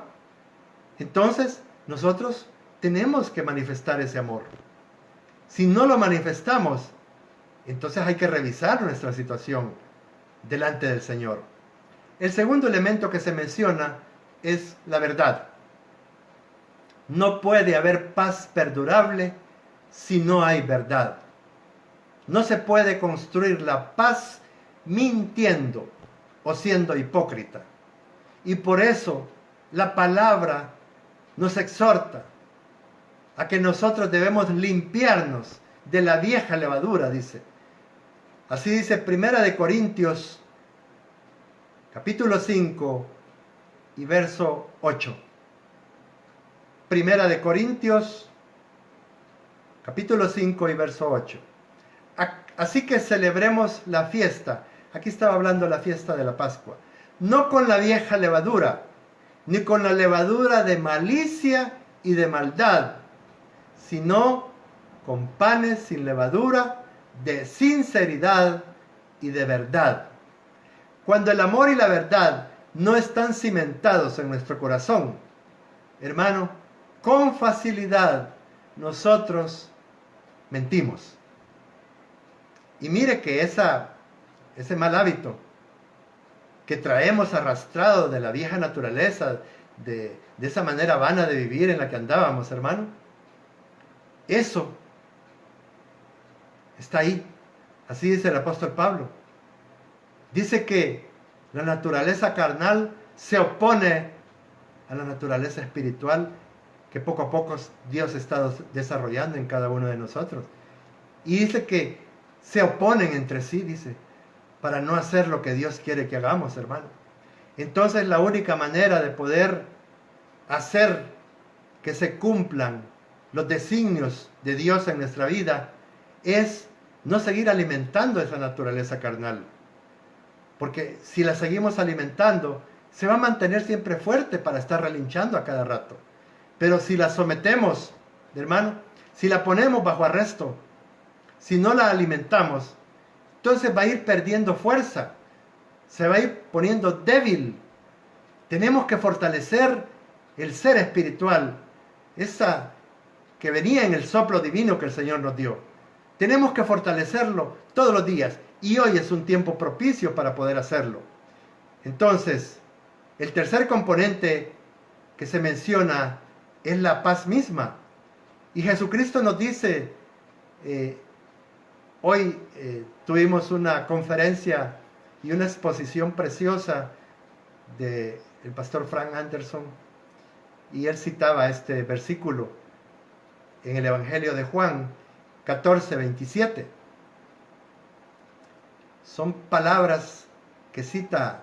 entonces nosotros tenemos que manifestar ese amor. Si no lo manifestamos, entonces hay que revisar nuestra situación delante del Señor. El segundo elemento que se menciona es la verdad. No puede haber paz perdurable si no hay verdad. No se puede construir la paz mintiendo o siendo hipócrita. Y por eso la palabra nos exhorta a que nosotros debemos limpiarnos de la vieja levadura, dice. Así dice 1 Corintios, capítulo 5 y verso 8. 1 Corintios, capítulo 5 y verso 8. Así que celebremos la fiesta. Aquí estaba hablando la fiesta de la Pascua. No con la vieja levadura, ni con la levadura de malicia y de maldad, sino con panes sin levadura, de sinceridad y de verdad. Cuando el amor y la verdad no están cimentados en nuestro corazón, hermano, con facilidad nosotros mentimos. Y mire que ese mal hábito que traemos arrastrado de la vieja naturaleza, de esa manera vana de vivir en la que andábamos, hermano, eso está ahí. Así dice el apóstol Pablo. Dice que la naturaleza carnal se opone a la naturaleza espiritual que poco a poco Dios está desarrollando en cada uno de nosotros. Y dice que se oponen entre sí, dice, para no hacer lo que Dios quiere que hagamos, hermano. Entonces la única manera de poder hacer que se cumplan los designios de Dios en nuestra vida es no seguir alimentando esa naturaleza carnal. Porque si la seguimos alimentando, se va a mantener siempre fuerte para estar relinchando a cada rato. Pero si la sometemos, hermano, si la ponemos bajo arresto, si no la alimentamos, entonces va a ir perdiendo fuerza, se va a ir poniendo débil. Tenemos que fortalecer el ser espiritual, esa que venía en el soplo divino que el Señor nos dio. Tenemos que fortalecerlo todos los días, y hoy es un tiempo propicio para poder hacerlo. Entonces, el tercer componente que se menciona es la paz misma. Y Jesucristo nos dice, hoy tuvimos una conferencia y una exposición preciosa del pastor Frank Anderson, y él citaba este versículo en el Evangelio de Juan 14:27. Son palabras que cita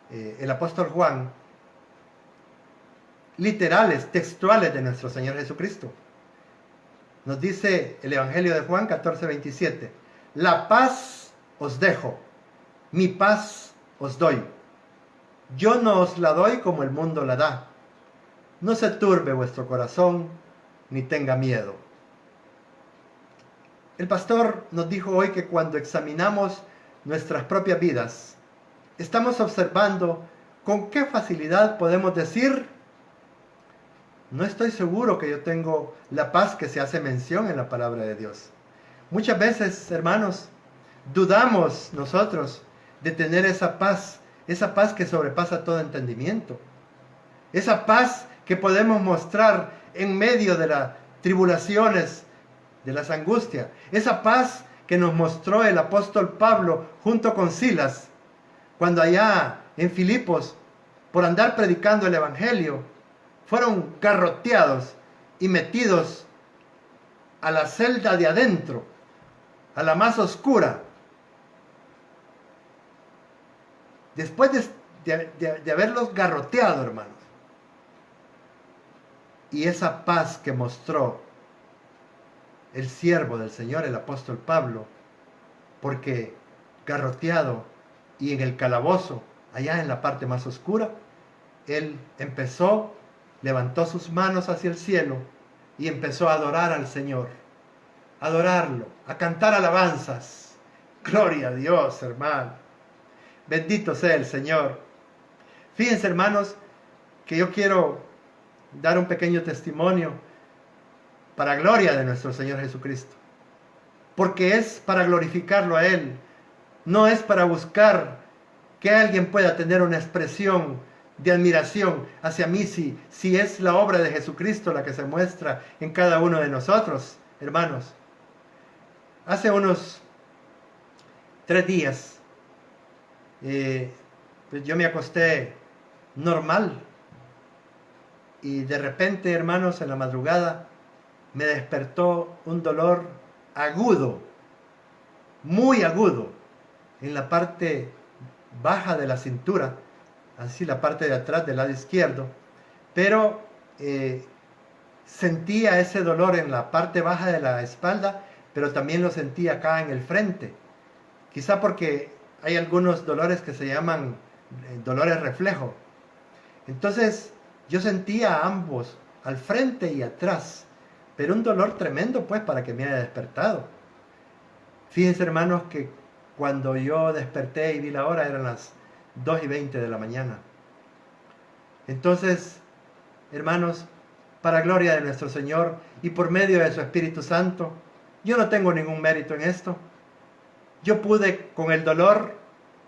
el apóstol Juan, literales, textuales de nuestro Señor Jesucristo. Nos dice el Evangelio de Juan 14:27, la paz os dejo, mi paz os doy. Yo no os la doy como el mundo la da. No se turbe vuestro corazón, ni tenga miedo. El pastor nos dijo hoy que cuando examinamos nuestras propias vidas, estamos observando con qué facilidad podemos decir, no estoy seguro que yo tengo la paz que se hace mención en la palabra de Dios. Muchas veces, hermanos, dudamos nosotros de tener esa paz que sobrepasa todo entendimiento. Esa paz que podemos mostrar en medio de las tribulaciones, de las angustias. Esa paz que nos mostró el apóstol Pablo junto con Silas, cuando allá en Filipos, por andar predicando el Evangelio, fueron garroteados y metidos a la celda de adentro, a la más oscura. Después de haberlos garroteado, hermanos. Y esa paz que mostró el siervo del Señor, el apóstol Pablo, porque garroteado y en el calabozo, allá en la parte más oscura, él levantó sus manos hacia el cielo y empezó a adorar al Señor, a adorarlo, a cantar alabanzas. Gloria a Dios, hermano. Bendito sea el Señor. Fíjense, hermanos, que yo quiero dar un pequeño testimonio para gloria de nuestro Señor Jesucristo. Porque es para glorificarlo a Él. No es para buscar que alguien pueda tener una expresión de admiración hacia mí si es la obra de Jesucristo la que se muestra en cada uno de nosotros, hermanos. Hace unos 3 días, pues yo me acosté normal y de repente, hermanos, en la madrugada me despertó un dolor agudo, muy agudo, en la parte baja de la cintura, así la parte de atrás del lado izquierdo, pero sentía ese dolor en la parte baja de la espalda, pero también lo sentía acá en el frente, quizá porque hay algunos dolores que se llaman dolores reflejo. Entonces yo sentía ambos, al frente y atrás, pero un dolor tremendo pues para que me haya despertado. Fíjense, hermanos, que cuando yo desperté y vi la hora eran las 2:20 de la mañana. Entonces, hermanos, para gloria de nuestro Señor y por medio de su Espíritu Santo, yo no tengo ningún mérito en esto. Yo pude con el dolor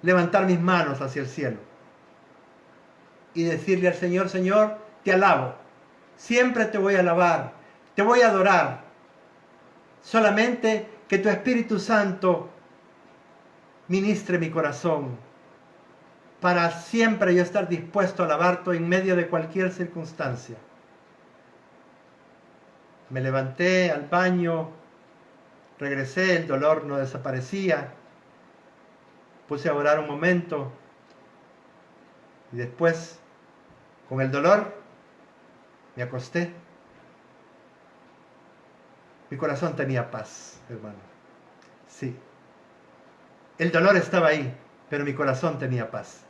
levantar mis manos hacia el cielo y decirle al Señor, Señor, te alabo, siempre te voy a alabar, te voy a adorar, solamente que tu Espíritu Santo ministre mi corazón, para siempre yo estar dispuesto a alabarte en medio de cualquier circunstancia. Me levanté al baño, regresé, el dolor no desaparecía, puse a orar un momento y después, con el dolor, me acosté. Mi corazón tenía paz, hermano. Sí. El dolor estaba ahí, pero mi corazón tenía paz.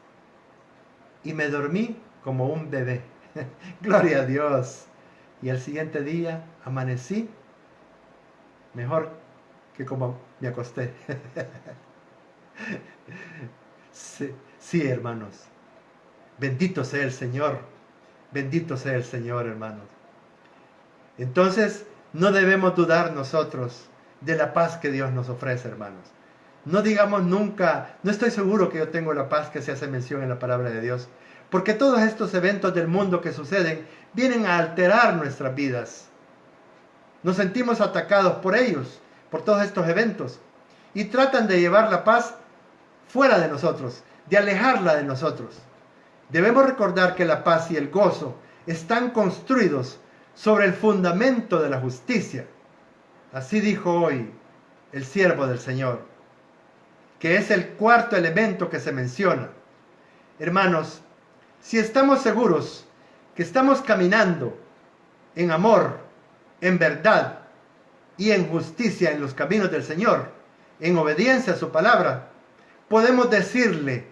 Y me dormí como un bebé. Gloria a Dios. Y al siguiente día amanecí mejor que como me acosté. Sí, hermanos. Bendito sea el Señor. Bendito sea el Señor, hermanos. Entonces, no debemos dudar nosotros de la paz que Dios nos ofrece, hermanos. No digamos nunca, no estoy seguro que yo tengo la paz que se hace mención en la palabra de Dios. Porque todos estos eventos del mundo que suceden vienen a alterar nuestras vidas. Nos sentimos atacados por ellos, por todos estos eventos. Y tratan de llevar la paz fuera de nosotros, de alejarla de nosotros. Debemos recordar que la paz y el gozo están construidos sobre el fundamento de la justicia. Así dijo hoy el siervo del Señor. que es el cuarto elemento que se menciona. Hermanos, si estamos seguros que estamos caminando en amor, en verdad y en justicia en los caminos del Señor, en obediencia a su palabra, podemos decirle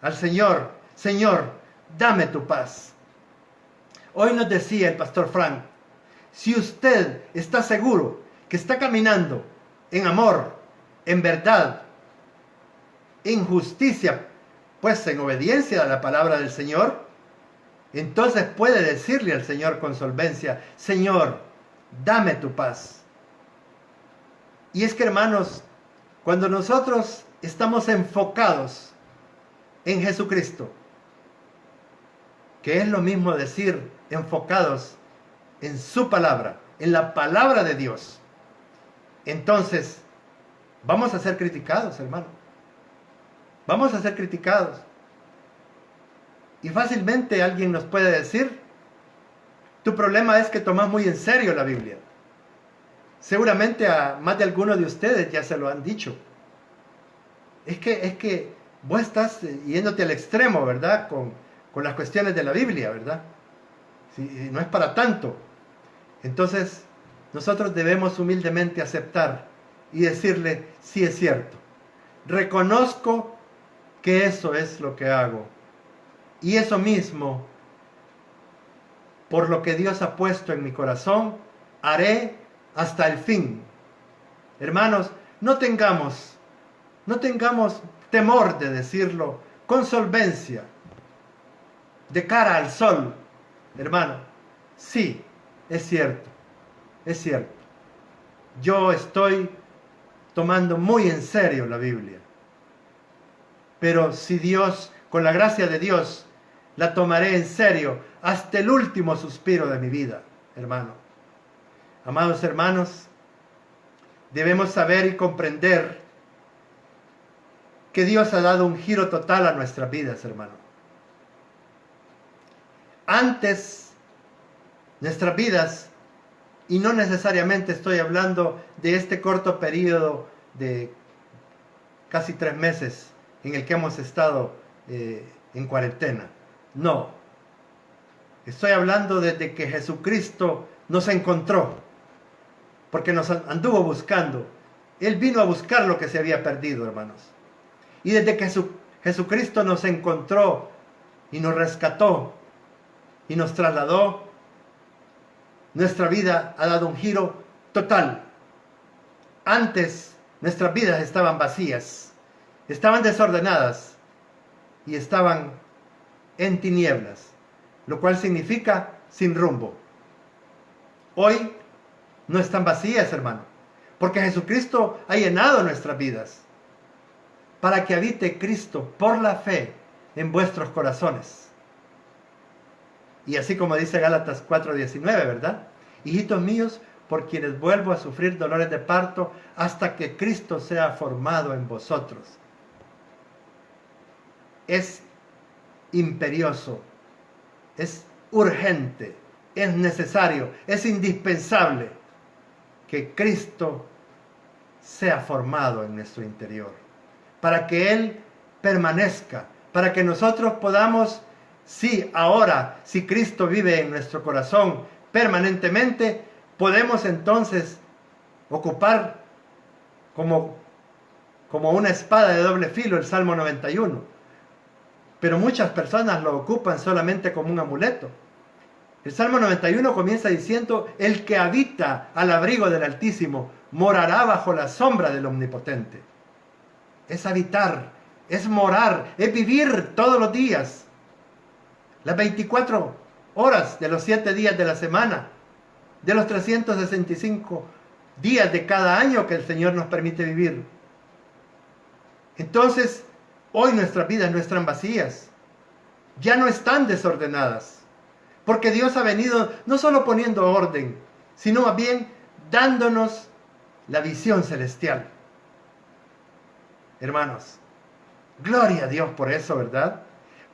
al Señor: Señor, dame tu paz. Hoy nos decía el pastor Frank, si usted está seguro que está caminando en amor, en verdad, en justicia, pues en obediencia a la palabra del Señor, entonces puede decirle al Señor con solvencia: Señor, dame tu paz. Y es que, hermanos, cuando nosotros estamos enfocados en Jesucristo, que es lo mismo decir enfocados en su palabra, en la palabra de Dios, entonces vamos a ser criticados, hermano. Vamos a ser criticados. Y fácilmente alguien nos puede decir: tu problema es que tomas muy en serio la Biblia. Seguramente a más de algunos de ustedes ya se lo han dicho. Es que vos estás yéndote al extremo, ¿verdad? Con las cuestiones de la Biblia, ¿verdad? Sí, no es para tanto. Entonces, nosotros debemos humildemente aceptar y decirle: sí, es cierto. Reconozco que eso es lo que hago. Y eso mismo, por lo que Dios ha puesto en mi corazón, haré hasta el fin. Hermanos, no tengamos temor de decirlo con solvencia, de cara al sol. Hermano, sí, es cierto. Yo estoy tomando muy en serio la Biblia. Pero si Dios, con la gracia de Dios, la tomaré en serio hasta el último suspiro de mi vida, hermano. Amados hermanos, debemos saber y comprender que Dios ha dado un giro total a nuestras vidas, hermano. Antes, nuestras vidas, y no necesariamente estoy hablando de este corto periodo de casi 3 meses en el que hemos estado en cuarentena. No. Estoy hablando desde que Jesucristo nos encontró, porque nos anduvo buscando. Él vino a buscar lo que se había perdido, hermanos. Y desde que Jesucristo nos encontró y nos rescató y nos trasladó, nuestra vida ha dado un giro total. Antes nuestras vidas estaban vacías, estaban desordenadas y estaban en tinieblas, lo cual significa sin rumbo. Hoy no están vacías, hermano, porque Jesucristo ha llenado nuestras vidas para que habite Cristo por la fe en vuestros corazones. Y así como dice Gálatas 4:19, ¿verdad? Hijitos míos, por quienes vuelvo a sufrir dolores de parto hasta que Cristo sea formado en vosotros. Es imperioso, es urgente, es necesario, es indispensable que Cristo sea formado en nuestro interior, para que Él permanezca, para que nosotros podamos, sí, ahora, si Cristo vive en nuestro corazón permanentemente, podemos entonces ocupar como una espada de doble filo el Salmo 91. Pero muchas personas lo ocupan solamente como un amuleto. El Salmo 91 comienza diciendo: el que habita al abrigo del Altísimo morará bajo la sombra del Omnipotente. Es habitar, es morar, es vivir todos los días, las 24 horas de los 7 días de la semana, de los 365 días de cada año que el Señor nos permite vivir. Entonces, hoy nuestras vidas no están vacías, ya no están desordenadas, porque Dios ha venido no solo poniendo orden, sino más bien dándonos la visión celestial. Hermanos, gloria a Dios por eso, ¿verdad?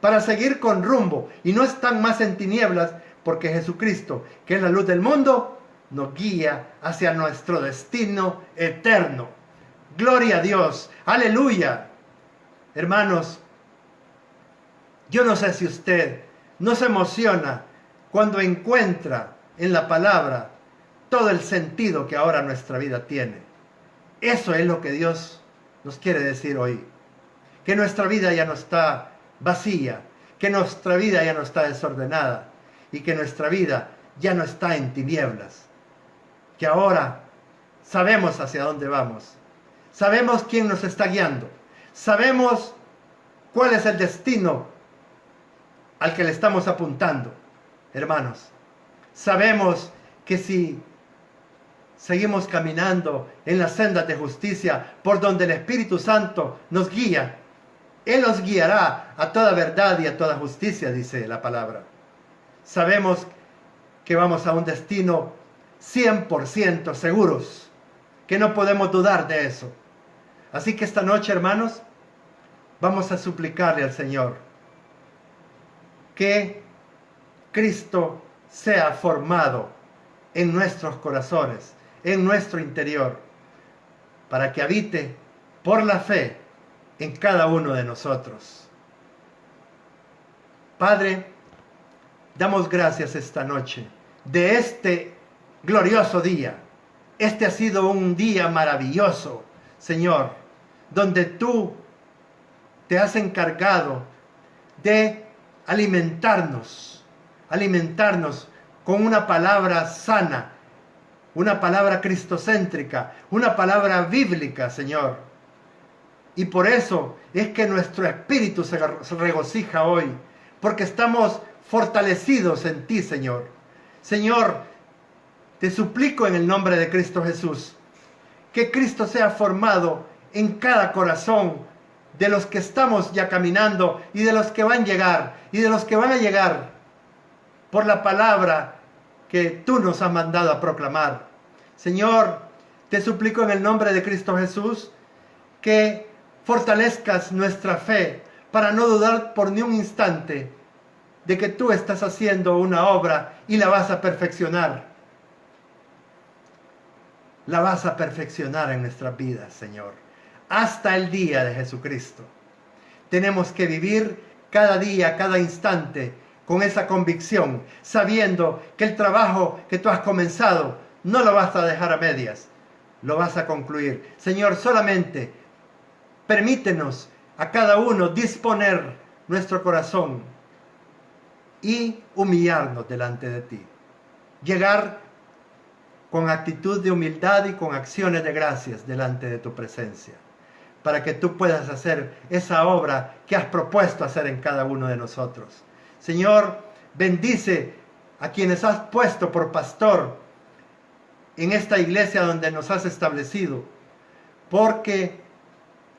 Para seguir con rumbo y no están más en tinieblas, porque Jesucristo, que es la luz del mundo, nos guía hacia nuestro destino eterno. Gloria a Dios, aleluya. Hermanos, yo no sé si usted no se emociona cuando encuentra en la palabra todo el sentido que ahora nuestra vida tiene. Eso es lo que Dios nos quiere decir hoy. Que nuestra vida ya no está vacía, que nuestra vida ya no está desordenada y que nuestra vida ya no está en tinieblas. Que ahora sabemos hacia dónde vamos. Sabemos quién nos está guiando. Sabemos cuál es el destino al que le estamos apuntando, hermanos. Sabemos que si seguimos caminando en las sendas de justicia por donde el Espíritu Santo nos guía, Él nos guiará a toda verdad y a toda justicia, dice la palabra. Sabemos que vamos a un destino 100% seguros, que no podemos dudar de eso. Así que esta noche, hermanos, vamos a suplicarle al Señor que Cristo sea formado en nuestros corazones, en nuestro interior, para que habite por la fe en cada uno de nosotros. Padre, damos gracias esta noche de este glorioso día. Este ha sido un día maravilloso, Señor, donde tú te has encargado de alimentarnos con una palabra sana, una palabra cristocéntrica, una palabra bíblica, Señor. Y por eso es que nuestro espíritu se regocija hoy, porque estamos fortalecidos en ti, Señor. Señor, te suplico en el nombre de Cristo Jesús, que Cristo sea formado en cada corazón de los que estamos ya caminando y de los que van a llegar y de los que van a llegar por la palabra que tú nos has mandado a proclamar. Señor, te suplico en el nombre de Cristo Jesús que fortalezcas nuestra fe para no dudar por ni un instante de que tú estás haciendo una obra y la vas a perfeccionar. La vas a perfeccionar en nuestras vidas, Señor, hasta el día de Jesucristo. Tenemos que vivir cada día, cada instante, con esa convicción, sabiendo que el trabajo que tú has comenzado no lo vas a dejar a medias, lo vas a concluir. Señor, solamente permítenos a cada uno disponer nuestro corazón y humillarnos delante de ti. Llegar con actitud de humildad y con acciones de gracias delante de tu presencia, para que tú puedas hacer esa obra que has propuesto hacer en cada uno de nosotros. Señor, bendice a quienes has puesto por pastor en esta iglesia donde nos has establecido, porque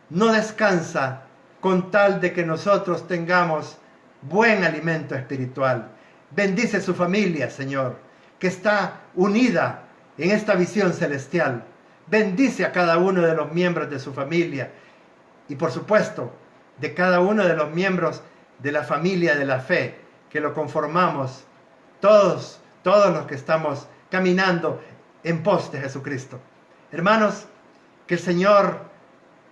no descansa con tal de que nosotros tengamos buen alimento espiritual. Bendice su familia, Señor, que está unida en esta visión celestial. Bendice a cada uno de los miembros de su familia y, por supuesto, de cada uno de los miembros de la familia de la fe, que lo conformamos todos los que estamos caminando en pos de Jesucristo. Hermanos, que el Señor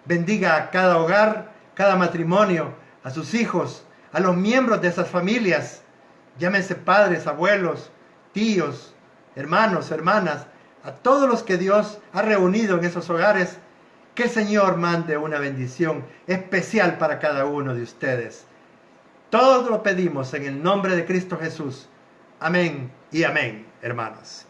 bendiga a cada hogar, cada matrimonio, a sus hijos, a los miembros de esas familias, llámense padres, abuelos, tíos, hermanos, hermanas, a todos los que Dios ha reunido en esos hogares, que el Señor mande una bendición especial para cada uno de ustedes. Todo lo pedimos en el nombre de Cristo Jesús. Amén y amén, hermanos.